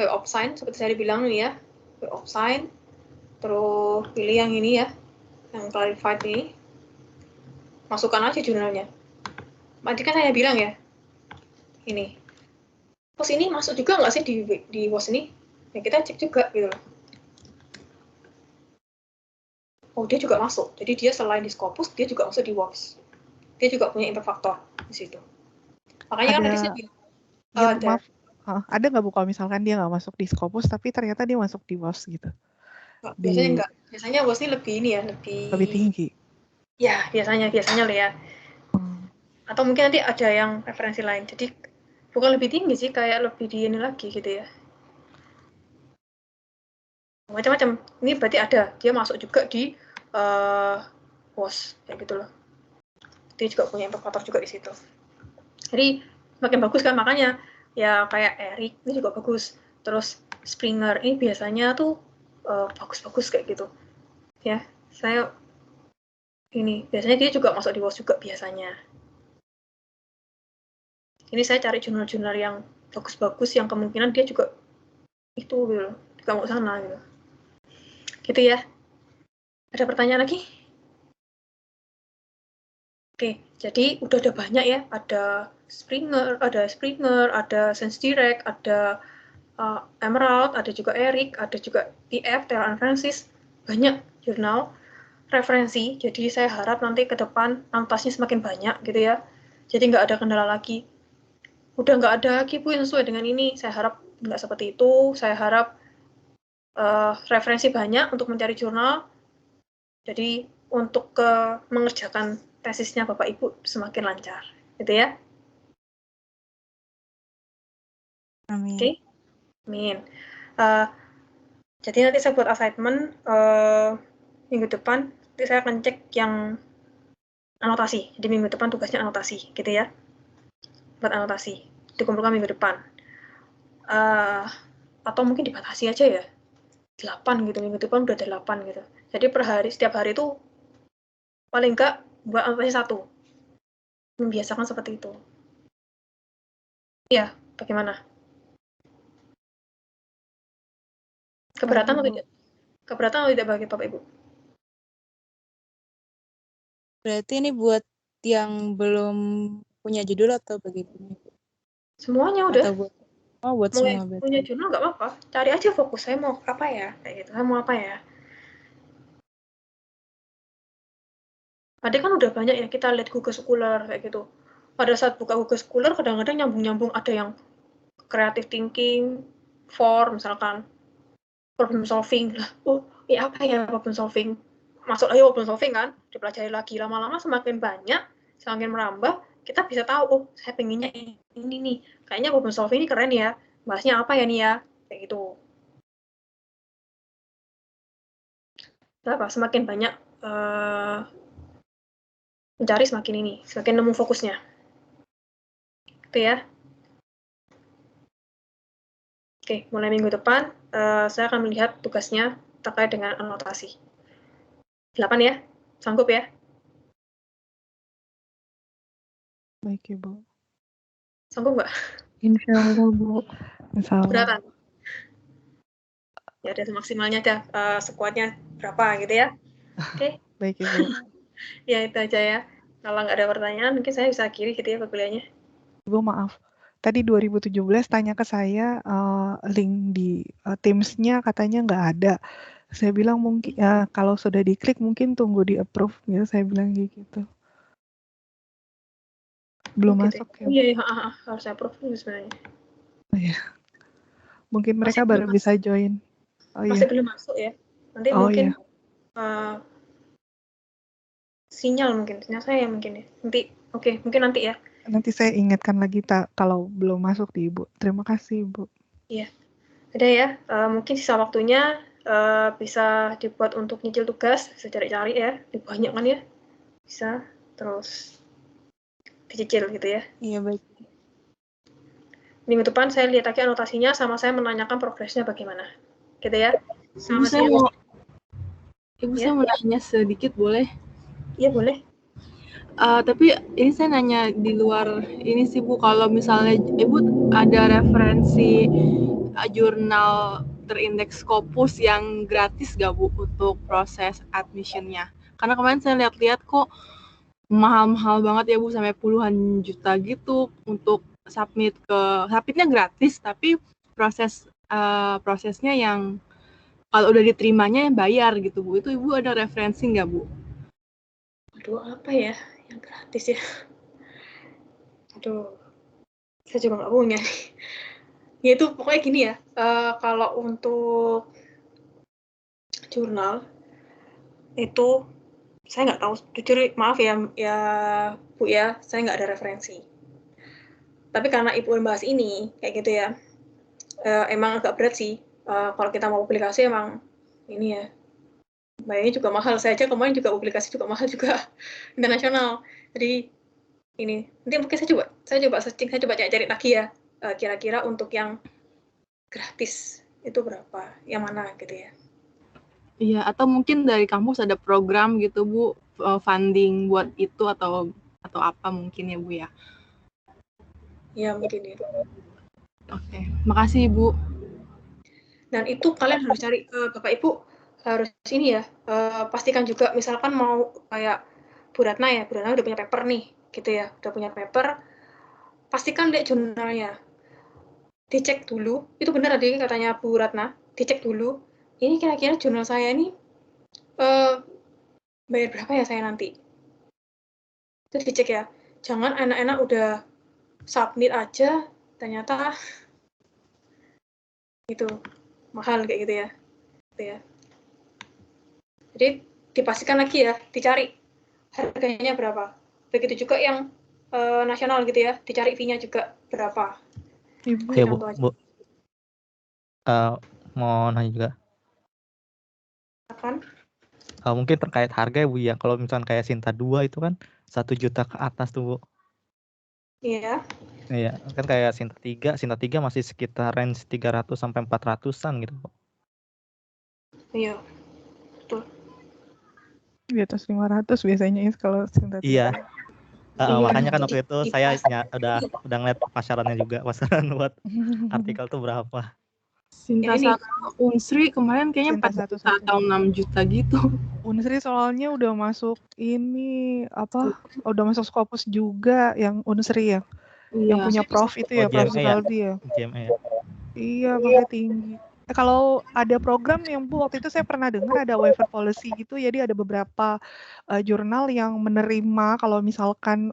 A: Web of Science, seperti saya bilang ini ya, Web of Science, terus pilih yang ini ya, yang clarified ini, masukkan aja jurnalnya. Tadi kan saya bilang ya, ini. Terus ini masuk juga nggak sih di WOS ini? Ya kita cek juga gitu loh. Oh, dia juga masuk. Jadi dia selain di Scopus, dia juga masuk di WOS. Dia juga punya impact factor di situ. Makanya kan tadi saya bilang,
B: maaf, ada nggak Bu kalau misalkan dia nggak masuk di Scopus tapi ternyata dia masuk di WOS gitu?
A: Biasanya enggak. Biasanya WOS ini lebih ini ya,
B: lebih tinggi.
A: Ya, biasanya lah ya. Atau mungkin nanti ada yang referensi lain. Jadi bukan lebih tinggi sih, kayak lebih di ini lagi gitu ya. Macam-macam. Ini berarti ada. Dia masuk juga di WOS kayak gitu loh. Dia juga punya impact factor juga di situ. Jadi makin bagus kan, makanya ya kayak Erik ini juga bagus. Terus Springer ini biasanya tuh bagus-bagus kayak gitu. Ya, saya ini biasanya dia juga masuk di WOS juga biasanya. Ini saya cari jurnal-jurnal yang bagus-bagus yang kemungkinan dia juga itu gitu, juga mau sana gitu. Gitu ya. Ada pertanyaan lagi? Oke, jadi udah ada banyak ya. Ada Springer, ada SenseDirect, ada Emerald, ada juga Erik, ada juga TF, Taylor and Francis. Banyak jurnal referensi. Jadi saya harap nanti ke depan antasnya semakin banyak gitu ya. Jadi nggak ada kendala lagi. Udah nggak ada lagi Bu yang sesuai dengan ini. Saya harap nggak seperti itu. Saya harap referensi banyak untuk mencari jurnal. Jadi untuk mengerjakan tesisnya Bapak Ibu semakin lancar, gitu ya.
E: Amin.
A: Oke, amin. Jadi nanti saya buat assignment minggu depan. Nanti saya akan cek yang anotasi. Jadi minggu depan tugasnya anotasi, gitu ya. Buat anotasi, dikumpulkan minggu depan. Atau mungkin dibatasi aja ya. 8 gitu, minggu depan udah ada 8 gitu. Jadi per hari, setiap hari itu paling enggak buat anotasi 1. Membiasakan seperti itu. Iya, bagaimana? Keberatan atau
B: Bu.
A: tidak? Keberatan atau tidak bagi Bapak Ibu?
E: Berarti ini buat yang belum punya judul atau bagaimana?
A: Semuanya udah.
E: Atau buat buat
A: Mau
E: semua berarti.
A: punya jurnal nggak apa-apa. Cari aja fokus saya mau apa ya, kayak gitu. Saya mau apa ya. Ada kan udah banyak ya kita lihat Google Scholar kayak gitu. Pada saat buka Google Scholar kadang-kadang nyambung-nyambung, ada yang creative thinking, misalkan problem solving lah. Oh, ya apa ya problem solving? Masuk lagi problem solving kan, dipelajari lagi, lama-lama semakin banyak, semakin merambah, kita bisa tahu, oh saya pengennya ini nih, kayaknya problem solving ini keren ya, bahasnya apa ya nih ya, kayak gitu. Kenapa? Semakin banyak mencari semakin ini, semakin nemu fokusnya. Gitu ya. Oke, mulai minggu depan saya akan melihat tugasnya terkait dengan anotasi. 8 ya? Sanggup ya?
B: Baik Ibu.
A: Sanggup nggak?
B: Insya Allah Bu. Insya Allah.
A: Beratan? Ya, ada semaksimalnya aja, sekuatnya berapa gitu ya. Oke.
B: Baik Ibu.
A: Ya, itu aja ya. Kalau nggak ada pertanyaan, mungkin saya bisa akhiri gitu ya kuliahnya.
B: Ibu maaf. Tadi 2017 tanya ke saya link di Teams-nya katanya nggak ada. Saya bilang mungkin kalau sudah diklik mungkin tunggu di approve gitu. Saya bilang gitu. Belum
A: Gitu
B: masuk
A: ya.
B: ya.
A: Iya, iya, harus approve dulu sebenarnya.
B: Iya. Mungkin mereka
A: Masih
B: baru
A: belum
B: bisa join. Oh
A: masih
B: iya.
A: belum masuk ya. Nanti
B: Oh
A: mungkin
B: iya.
A: sinyal saya mungkin ya. Nanti oke, mungkin nanti ya.
B: Nanti saya ingatkan lagi kalau belum masuk di Ibu. Terima kasih Ibu.
A: Iya. Ada ya. Mungkin sisa waktunya bisa dibuat untuk nyicil tugas, bisa cari-cari ya. Banyak kan ya. Bisa terus dicicil gitu ya.
E: Iya baik.
A: Minggu depan saya lihat lagi anotasinya, sama saya menanyakan progresnya bagaimana. Gitu ya.
F: Ibu saya
A: Ya.
F: mau nanya sedikit boleh?
A: Iya boleh.
F: Tapi ini saya nanya di luar ini sih Bu, kalau misalnya Ibu ada referensi jurnal terindeks Scopus yang gratis gak Bu untuk proses admissionnya? Karena kemarin saya lihat-lihat kok mahal-mahal banget ya Bu, sampai puluhan juta gitu untuk submitnya gratis, tapi prosesnya yang kalau udah diterimanya yang bayar gitu Bu. Itu Ibu ada referensi nggak Bu?
A: Aduh, apa ya yang gratis ya? Aduh, saya juga nggak punya. Ya itu pokoknya gini ya, kalau untuk jurnal itu saya nggak tahu, jujur maaf ya Bu ya, saya nggak ada referensi. Tapi karena Ibu membahas ini kayak gitu ya, emang agak berat sih. Kalau kita mau publikasi emang ini ya, bayarnya juga mahal. Saya aja kemarin juga publikasi juga mahal juga, internasional. Jadi ini nanti mungkin saya coba searching, saya coba cari lagi ya, kira-kira untuk yang gratis itu berapa, yang mana gitu ya.
F: Iya, atau mungkin dari kampus ada program gitu Bu, funding buat itu atau apa mungkin ya Bu ya.
A: Ya mungkin ya.
F: Oke, makasih Bu.
A: Dan itu kalian harus cari, Bapak Ibu harus ini ya, pastikan juga misalkan mau kayak Bu Ratna ya, Bu Ratna udah punya paper nih, gitu ya, udah punya paper, pastikan lihat jurnalnya, dicek dulu, itu benar tadi katanya Bu Ratna, dicek dulu, ini kira-kira jurnal saya ini bayar berapa ya saya nanti, itu dicek ya, jangan anak-anak udah submit aja, ternyata itu mahal kayak gitu ya, gitu ya. Jadi dipastikan lagi ya, dicari harganya berapa. Begitu juga yang nasional gitu ya, dicari fee-nya juga berapa.
B: Ibu.
D: Ya
A: Contoh aja.
D: Bu. Mau nanya juga.
A: Kan?
D: Mungkin terkait harga ya Bu ya. Kalau misalkan kayak Sinta 2 itu kan 1 juta ke atas tuh Bu.
A: Iya.
D: Iya, kan kayak Sinta 3 masih sekitar range 300 sampai 400-an gitu Bu.
A: Iya. Betul.
B: Di atas 500 biasanya kalau Sinta 3.
D: Iya.
F: Iya.
D: Makanya kan waktu itu saya udah ngeliat pasarannya juga, pasaran buat artikel tuh berapa.
F: Sinta
A: Ya, ini.
F: sama Unsri kemarin kayaknya
B: Sinta
F: 4 juta
B: 1-1.
F: atau 6 juta gitu.
B: Unsri soalnya udah masuk ini udah masuk Scopus juga yang Unsri ya. Yang
F: Iya.
B: punya Prof itu ya, Prof
D: GME ya?
B: Zubaldi ya.
D: GME ya?
B: Iya, makanya tinggi. Kalau ada program yang Bu, waktu itu saya pernah dengar ada waiver policy gitu, jadi ada beberapa jurnal yang menerima kalau misalkan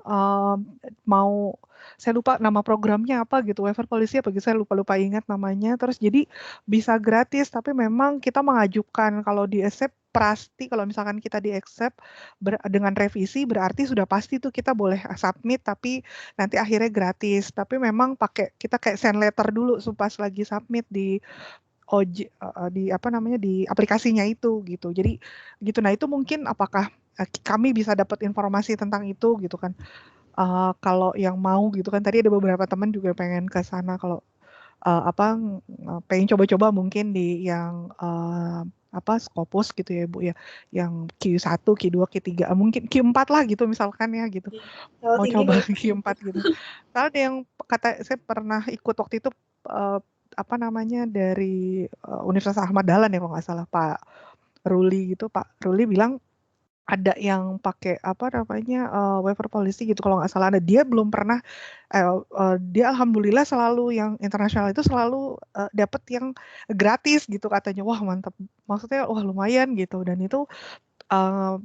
B: mau, saya lupa nama programnya apa gitu, waiver policy apa gitu, saya lupa ingat namanya. Terus jadi bisa gratis, tapi memang kita mengajukan kalau di accept pasti kalau misalkan kita di accept dengan revisi berarti sudah pasti tuh kita boleh submit, tapi nanti akhirnya gratis. Tapi memang kita kayak send letter dulu pas lagi submit di di aplikasinya itu gitu. Jadi gitu. Nah, itu mungkin apakah kami bisa dapat informasi tentang itu gitu kan. Kalau yang mau gitu kan, tadi ada beberapa teman juga pengen ke sana kalau pengen coba-coba mungkin di yang Scopus gitu ya Bu ya, yang Q1, Q2, Q3, mungkin Q4 lah gitu misalkan ya gitu. Mau coba Q4 gitu. Soalnya ada yang saya pernah ikut waktu itu dari Universitas Ahmad Dahlan ya kalau nggak salah, Pak Ruli gitu. Pak Ruli bilang ada yang pakai waiver policy gitu kalau nggak salah. Dia belum pernah dia alhamdulillah selalu yang internasional itu selalu dapat yang gratis gitu katanya. Wah, mantap, maksudnya wah lumayan gitu. Dan itu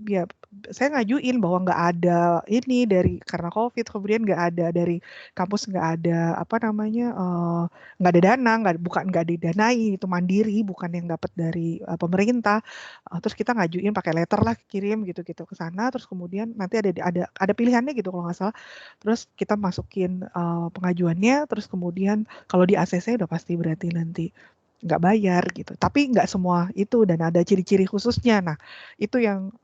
B: ya saya ngajuin bahwa nggak ada ini karena COVID, kemudian nggak ada dari kampus, nggak ada nggak ada dana, nggak didanai, itu mandiri, bukan yang dapat dari pemerintah. Terus kita ngajuin pakai letter lah, kirim gitu ke sana, terus kemudian nanti ada pilihannya gitu kalau nggak salah. Terus kita masukin pengajuannya, terus kemudian kalau di ACC udah pasti berarti nanti nggak bayar gitu. Tapi nggak semua itu dan ada ciri-ciri khususnya. Nah, itu yang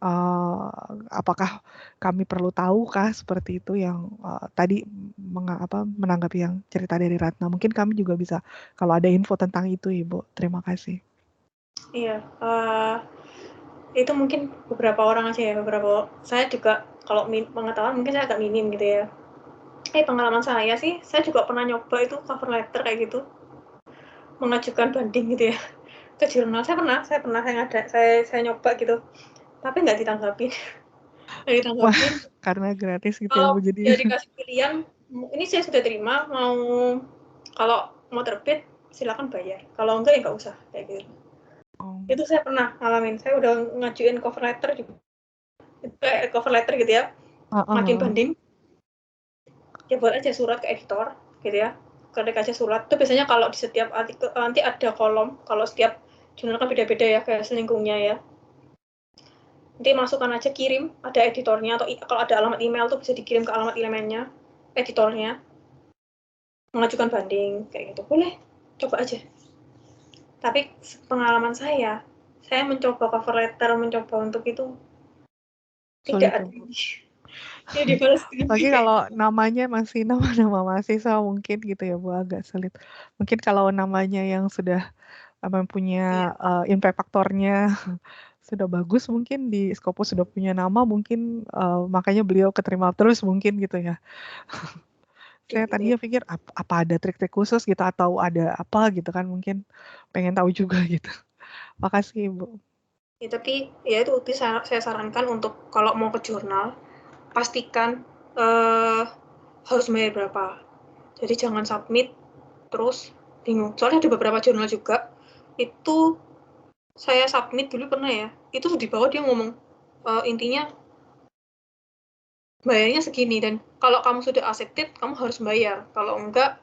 B: apakah kami perlu tahu kah seperti itu yang tadi menanggapi yang cerita dari Ratna. Mungkin kami juga bisa kalau ada info tentang itu, Ibu. Terima kasih.
A: Iya, itu mungkin beberapa orang aja ya, saya juga kalau pengetahuan mungkin saya agak minim gitu ya. Pengalaman saya sih, saya juga pernah nyoba itu cover letter kayak gitu, mengajukan banding gitu ya ke jurnal. Saya nyoba gitu, tapi nggak ditanggapin.
B: Wah, karena gratis gitu ya Bu, jadi
A: ya dikasih pilihan, ini saya sudah terima, kalau mau terbit silakan bayar, kalau enggak ya nggak usah kayak gitu. Itu saya pernah ngalamin, saya udah ngajuin cover letter gitu ya, ngajuin banding, ya buat aja surat ke editor gitu ya, ketik aja surat. Itu biasanya kalau di setiap artikel nanti ada kolom, kalau setiap jurnal kan beda-beda ya kayak selingkungnya ya, nanti masukkan aja, kirim, ada editornya, atau kalau ada alamat email tuh bisa dikirim ke alamat emailnya editornya, mengajukan banding kayak gitu, boleh coba aja. Tapi pengalaman saya mencoba cover letter, mencoba untuk itu tidak ada. Ya dibalas
B: lagi kalau namanya masih nama mahasiswa mungkin gitu ya Bu, agak sulit. Mungkin kalau namanya yang sudah punya impact faktornya sudah bagus, mungkin di Scopus sudah punya nama, mungkin makanya beliau keterima terus mungkin gitu ya. Saya tadinya pikir apa ada trik-trik khusus gitu atau ada apa gitu kan, mungkin pengen tahu juga gitu. Makasih Ibu.
A: Ya, tapi ya itu saya sarankan untuk kalau mau ke jurnal, pastikan harus bayar berapa. Jadi jangan submit terus bingung. Soalnya ada beberapa jurnal juga, itu saya submit dulu pernah ya, itu di bawah dia ngomong intinya bayarnya segini, dan kalau kamu sudah accepted kamu harus bayar, kalau enggak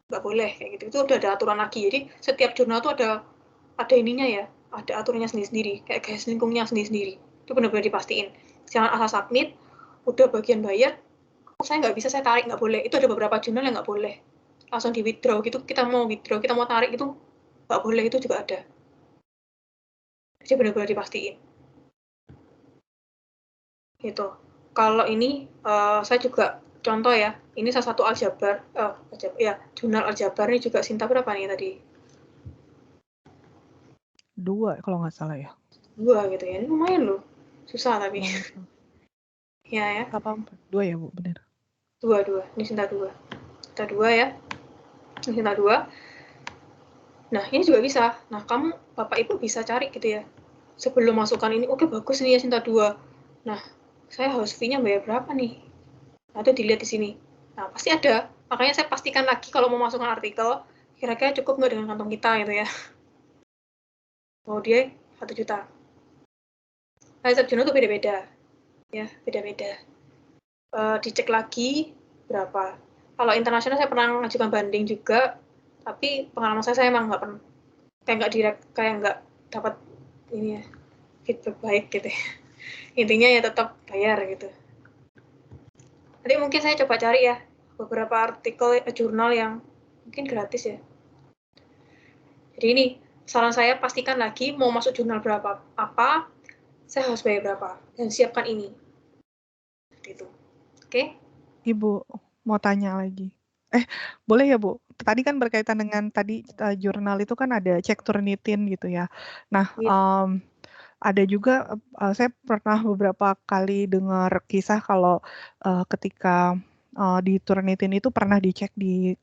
A: nggak boleh kayak gitu. Itu udah ada aturan lagi. Jadi setiap jurnal tuh ada ininya ya, ada aturannya sendiri-sendiri, kayak garis lingkungnya sendiri-sendiri. Itu benar-benar dipastiin. Jangan asal submit, udah bagian bayar, saya nggak bisa, saya tarik, nggak boleh. Itu ada beberapa jurnal yang nggak boleh. Langsung di withdraw gitu, kita mau withdraw, kita mau tarik itu nggak boleh, itu juga ada. Jadi benar-benar dipastiin. Gitu. Kalau ini, saya juga contoh ya, ini salah satu aljabar, jurnal aljabar ini juga Sinta berapa nih tadi?
B: 2 kalau nggak salah ya.
A: 2 gitu ya, ini lumayan loh. Susah tapi. Ya.
B: 2 ya Bu, benar.
A: Dua. Ini Sinta 2. Sinta 2 ya. Ini Sinta 2. Nah, ini juga bisa. Nah, Bapak Ibu bisa cari gitu ya. Sebelum masukkan ini, oke bagus nih ya Sinta 2. Nah, saya harus fee-nya bayar berapa nih? Nah, itu dilihat di sini. Nah, pasti ada. Makanya saya pastikan lagi kalau mau masukkan artikel, kira-kira cukup nggak dengan kantong kita gitu ya. Mau dia 1 juta. Nah, setiap jurnal itu beda-beda. Ya, beda-beda. Dicek lagi berapa. Kalau internasional saya pernah mengajukan banding juga, tapi pengalaman saya emang nggak pernah, kayak nggak dapat ini ya, feedback baik gitu ya. Intinya ya tetap bayar gitu. Nanti mungkin saya coba cari ya beberapa artikel jurnal yang mungkin gratis ya. Jadi ini saran saya, pastikan lagi mau masuk jurnal berapa, apa saya harus bayar berapa, dan siapkan ini. Gitu. Oke?
B: Ibu mau tanya lagi. Boleh ya Bu? Tadi kan berkaitan dengan tadi jurnal itu kan ada cek Turnitin gitu ya. Nah,
A: Iya.
B: ada juga saya pernah beberapa kali dengar kisah kalau ketika di Turnitin itu pernah dicek di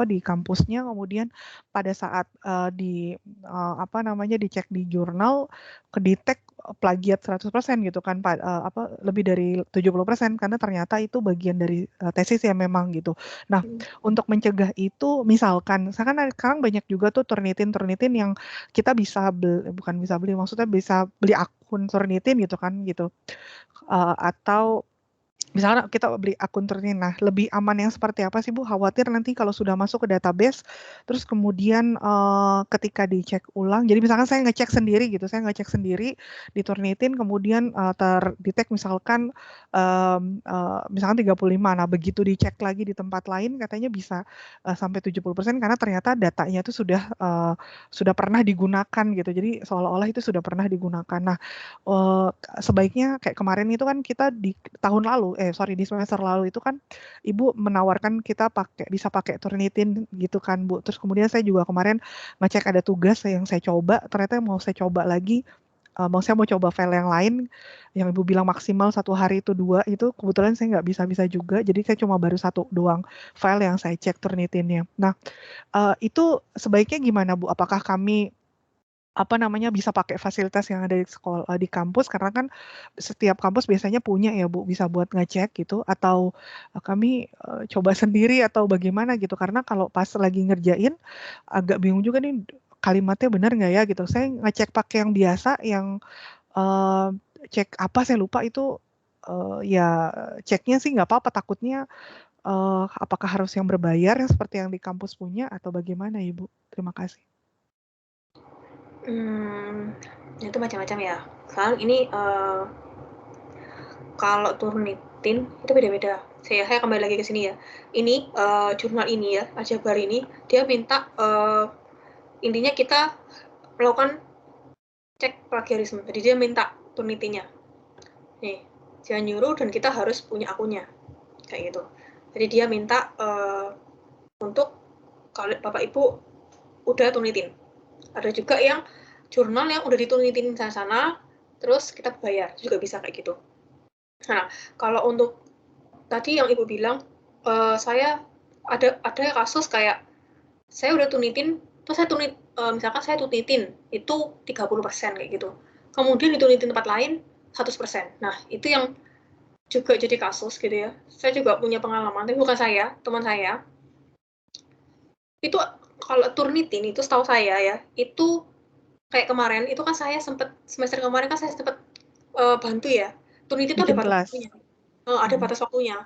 B: di kampusnya, kemudian pada saat dicek di jurnal kedetek plagiat 100% gitu kan, lebih dari 70% karena ternyata itu bagian dari tesis ya memang gitu. Nah, untuk mencegah itu misalkan sekarang banyak juga tuh Turnitin yang kita bisa bukan bisa beli, maksudnya bisa beli akun Turnitin gitu kan gitu. Atau misalnya kita beli akun Turnitin. Nah, lebih aman yang seperti apa sih Bu? Khawatir nanti kalau sudah masuk ke database, terus kemudian ketika dicek ulang, jadi misalkan saya ngecek sendiri gitu, di Turnitin, kemudian terdetek misalkan misalkan 35. Nah, begitu dicek lagi di tempat lain, katanya bisa sampai 70% karena ternyata datanya itu sudah pernah digunakan gitu. Jadi seolah-olah itu sudah pernah digunakan. Nah, sebaiknya kayak kemarin itu kan kita di tahun lalu, di semester lalu itu kan Ibu menawarkan kita bisa pakai Turnitin gitu kan Bu. Terus kemudian saya juga kemarin ngecek ada tugas yang saya coba, ternyata mau saya coba lagi, saya mau coba file yang lain, yang Ibu bilang maksimal 1 hari itu 2, itu kebetulan saya nggak bisa juga, jadi saya cuma baru 1 doang file yang saya cek Turnitinnya. Nah, itu sebaiknya gimana Bu? Apakah kami bisa pakai fasilitas yang ada di sekolah di kampus, karena kan setiap kampus biasanya punya ya Bu, bisa buat ngecek gitu, atau kami coba sendiri atau bagaimana gitu, karena kalau pas lagi ngerjain agak bingung juga nih kalimatnya benar nggak ya gitu. Saya ngecek pakai yang biasa, yang cek apa saya lupa itu, ya ceknya sih nggak apa-apa, takutnya apakah harus yang berbayar yang seperti yang di kampus punya atau bagaimana Ibu? Terima kasih.
A: Itu macam-macam ya. Sekarang ini kalau Turnitin itu beda-beda. Saya kembali lagi ke sini ya. Ini jurnal ini ya, Aljabar ini, dia minta intinya kita melakukan cek plagiarisme. Jadi dia minta Turnitinnya. Nih, dia nyuruh dan kita harus punya akunnya. Kayak gitu. Jadi dia minta untuk kalau Bapak Ibu udah Turnitin. Ada juga yang jurnal yang udah diturnitin di sana, terus kita bayar, juga bisa kayak gitu. Nah, kalau untuk tadi yang Ibu bilang, saya ada kasus kayak saya udah turnitin, terus misalkan saya turnitin itu 30% kayak gitu. Kemudian diturnitin tempat lain 100%. Nah, itu yang juga jadi kasus gitu ya. Saya juga punya pengalaman, tapi bukan saya, teman saya. Itu kalau Turnitin itu setahu saya ya, itu kayak kemarin itu kan saya semester kemarin kan saya sempat bantu ya. Turnitin itu ada batas waktunya. Ada batas waktunya.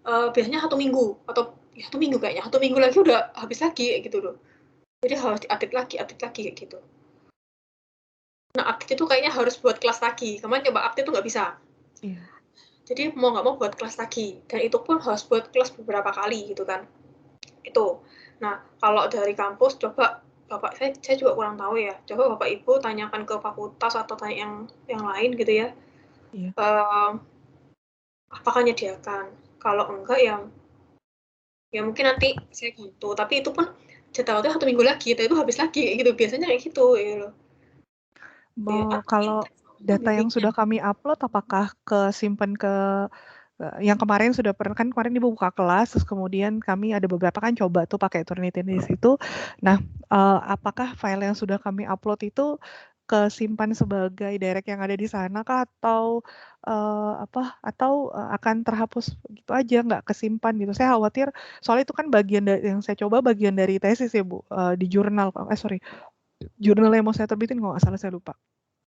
A: Biasanya 1 minggu atau ya 1 minggu kayaknya. 1 minggu lagi udah habis lagi kayak gitu loh. Jadi harus diupdate lagi kayak gitu. Nah, update itu kayaknya harus buat kelas lagi. Kemarin coba update itu nggak bisa.
B: Iya.
A: Jadi mau nggak mau buat kelas lagi. Dan itu pun harus buat kelas beberapa kali gitu kan. Itu. Nah, kalau dari kampus coba Bapak, saya juga kurang tahu ya. Coba Bapak Ibu tanyakan ke fakultas atau tanya yang lain gitu ya.
B: Iya.
A: Apakah menyediakan? Kalau enggak ya mungkin nanti saya bantu. Tapi itu pun jadwalnya 1 minggu lagi, itu habis lagi gitu. Biasanya kayak gitu ya loh.
B: Kalau data yang sudah kami upload, apakah simpan ke Yang kemarin sudah pernah kan kemarin Ibu buka kelas, terus kemudian kami ada beberapa kan coba tuh pakai Turnitin di situ. Nah, apakah file yang sudah kami upload itu kesimpan sebagai direct yang ada di sana kah atau akan terhapus gitu aja nggak kesimpan gitu? Saya khawatir soalnya itu kan bagian yang saya coba bagian dari tesis ya Bu, di jurnal jurnal yang mau saya terbitin kalau nggak salah saya lupa.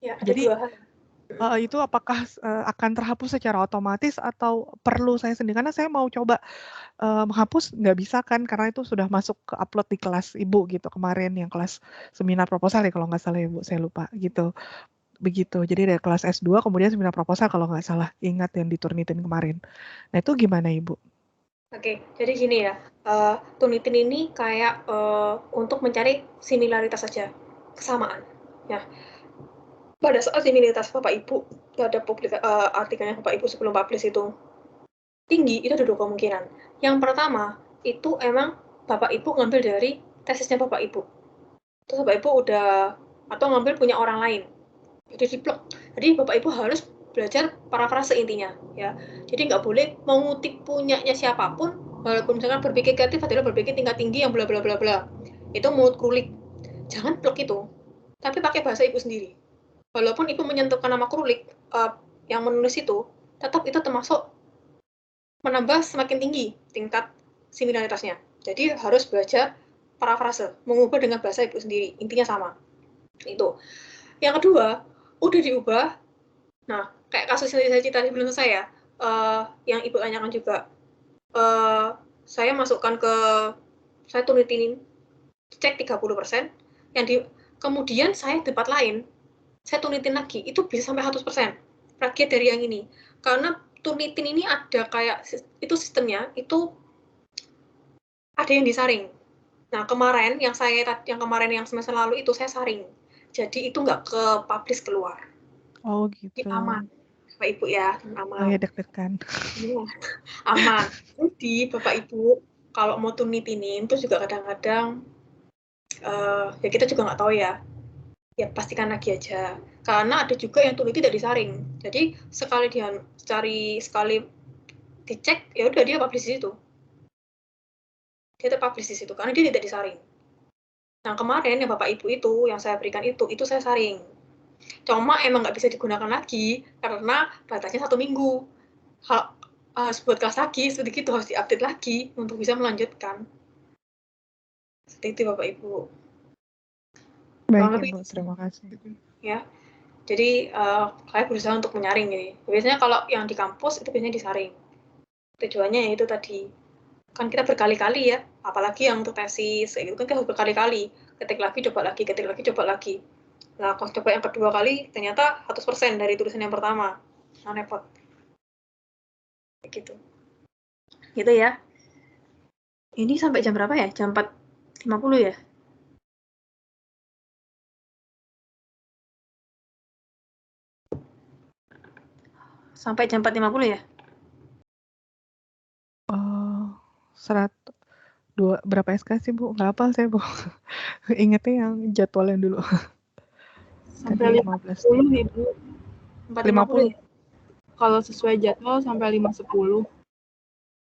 A: Ya, ada
B: Jadi
A: 2 hal.
B: itu apakah akan terhapus secara otomatis atau perlu saya sendiri? Karena saya mau coba menghapus nggak bisa kan karena itu sudah masuk ke upload di kelas Ibu gitu kemarin yang kelas seminar proposal ya kalau nggak salah ya Bu, saya lupa gitu. Begitu. Jadi dari kelas S2 kemudian seminar proposal kalau nggak salah, ingat yang di Turnitin kemarin. Nah itu gimana Ibu?
A: Oke, jadi gini ya, Turnitin ini kayak untuk mencari similaritas saja, kesamaan. Ya, pada saat similaritas Bapak Ibu terhadap artikelnya Bapak Ibu sebelum publish itu tinggi, itu ada 2 kemungkinan. Yang pertama, itu emang Bapak Ibu ngambil dari tesisnya Bapak Ibu. Terus Bapak Ibu udah atau ngambil punya orang lain. Jadi diplek. Jadi Bapak Ibu harus belajar parafrase intinya, ya. Jadi nggak boleh mengutip punyanya siapapun, walaupun misalkan berpikir kreatif adalah berpikir tingkat tinggi yang bla bla bla bla. Itu mulut krulik. Jangan plek itu. Tapi pakai bahasa Ibu sendiri. Walaupun Ibu menyentuhkan nama krulik, yang menulis itu, tetap itu termasuk menambah semakin tinggi tingkat similaritasnya. Jadi harus belajar parafrase, mengubah dengan bahasa Ibu sendiri. Intinya sama. Itu. Yang kedua, udah diubah. Nah, kayak kasus yang saya cerita sebelum saya, yang Ibu tanyakan juga, saya masukkan saya turunin, cek 30%, kemudian saya di tempat lain, saya turunin lagi, itu bisa sampai 100%, plagiat dari yang ini. Karena Turnitin ini ada kayak, itu sistemnya, itu ada yang disaring. Nah, kemarin yang semester lalu itu saya saring. Jadi itu nggak ke publish keluar.
B: Oh gitu.
A: Jadi aman. Bapak Ibu ya, aman.
B: Oh ya deg-degan.
A: Iya, aman. Jadi Bapak Ibu kalau mau Turnitinin terus juga kadang-kadang ya kita juga nggak tahu ya. Ya pastikan lagi aja. Karena ada juga yang Turnit tidak disaring. Jadi sekali dicek, ya udah dia publish di situ. Dia terpublish di situ karena dia tidak disaring. Nah kemarin yang Bapak Ibu itu yang saya berikan itu saya saring. Cuma emang nggak bisa digunakan lagi karena batasnya 1 minggu. Harus buat kelas lagi, seperti itu harus diupdate lagi untuk bisa melanjutkan. Seperti itu Bapak Ibu.
B: Baik Ibu, terima kasih.
A: Ya, jadi saya berusaha untuk menyaring jadi. Biasanya kalau yang di kampus itu biasanya disaring. Tujuannya itu tadi. Kan kita berkali-kali ya, apalagi yang untuk tesis, itu kan kita harus berkali-kali. Ketik lagi, coba lagi. Nah, kalau coba yang kedua kali, ternyata 100% dari tulisan yang pertama. Nah, repot. Gitu. Gitu ya. Ini sampai jam berapa ya? Jam 4.50 ya? Sampai jam 4.50 ya?
B: Berapa SK sih Bu? Nggak hafal saya Bu. Ingetnya yang jadwalnya dulu.
F: Sampai 5.10 Ibu.
A: 4.50 ya?
F: Kalau sesuai jadwal sampai 5.10.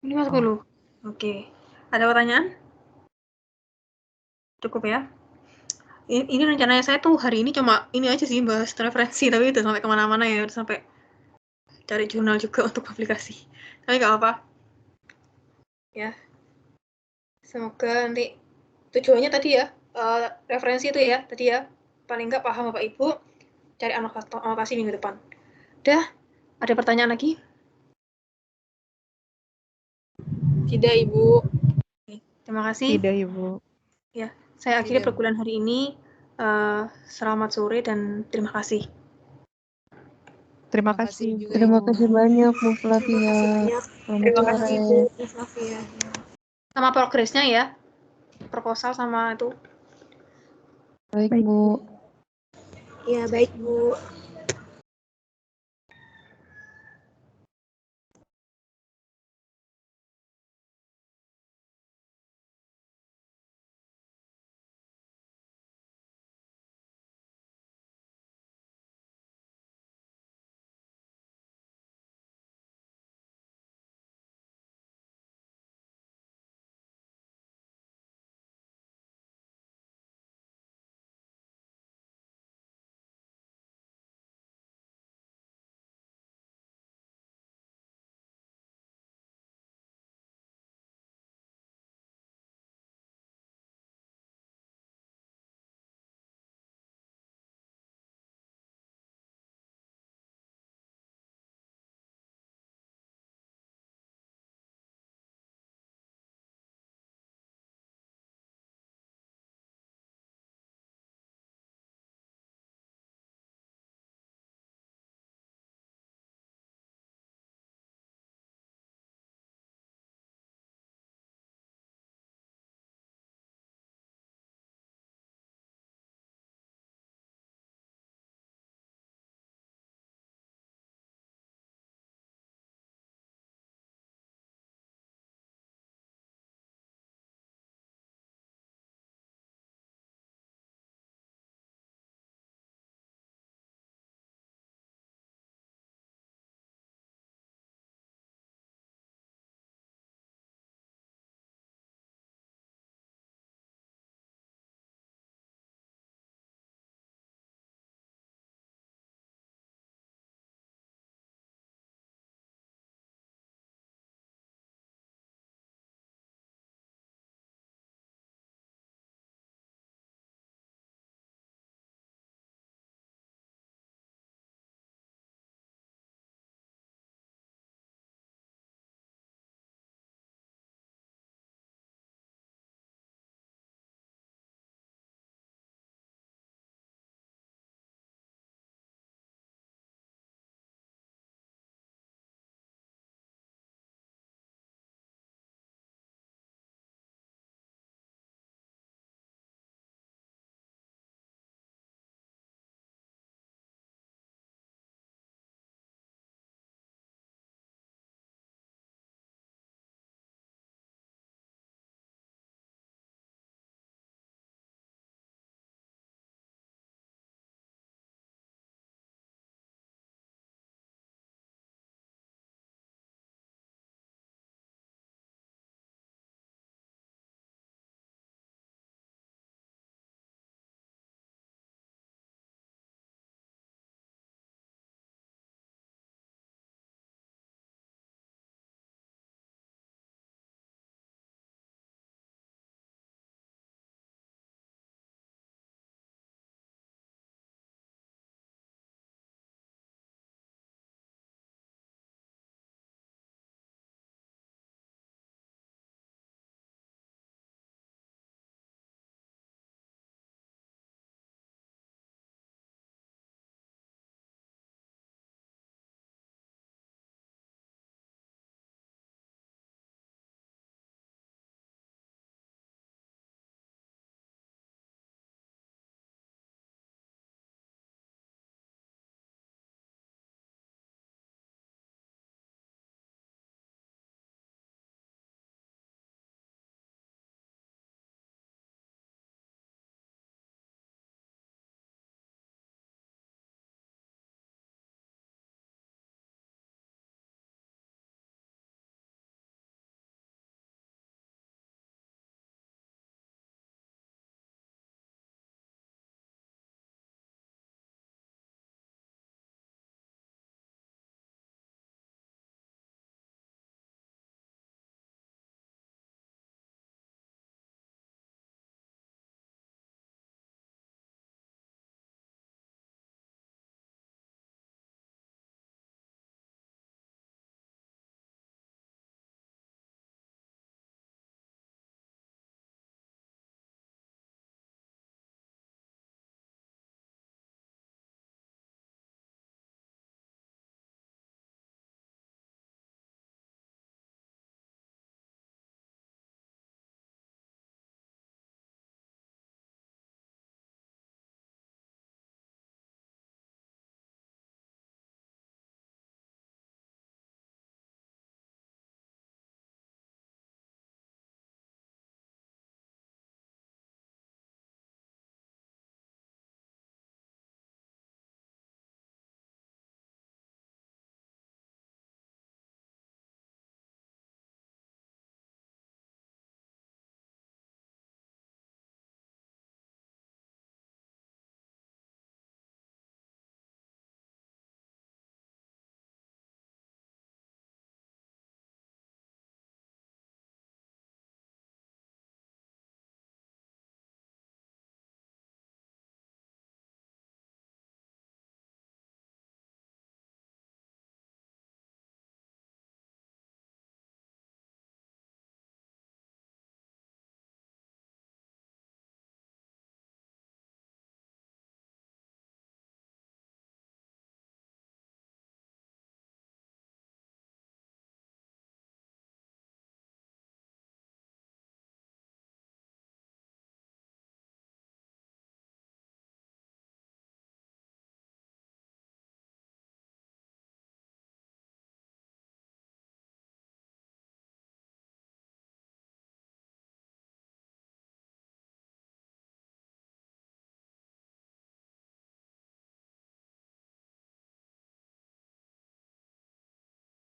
A: 5.10. Oke. Ada pertanyaan? Cukup ya? Ini rencananya saya tuh hari ini cuma ini aja sih bahas referensi, tapi udah sampai kemana-mana ya, udah sampai cari jurnal juga untuk publikasi. Tapi nggak apa-apa. Ya. Semoga nanti tujuannya tadi ya, referensi itu ya, tadi ya, paling nggak paham Bapak Ibu, cari anotasi minggu depan. Udah, ada pertanyaan lagi?
F: Tidak Ibu.
A: Terima kasih.
B: Tidak Ibu.
A: Ya, saya akhiri perkuliahan hari ini. Selamat sore dan terima kasih.
B: Terima kasih.
G: Terima kasih banyak Bu Flavia.
A: Terima kasih Bu Flavia. Sama progresnya ya, proposal sama itu.
G: Baik Bu.
A: Ya baik Bu.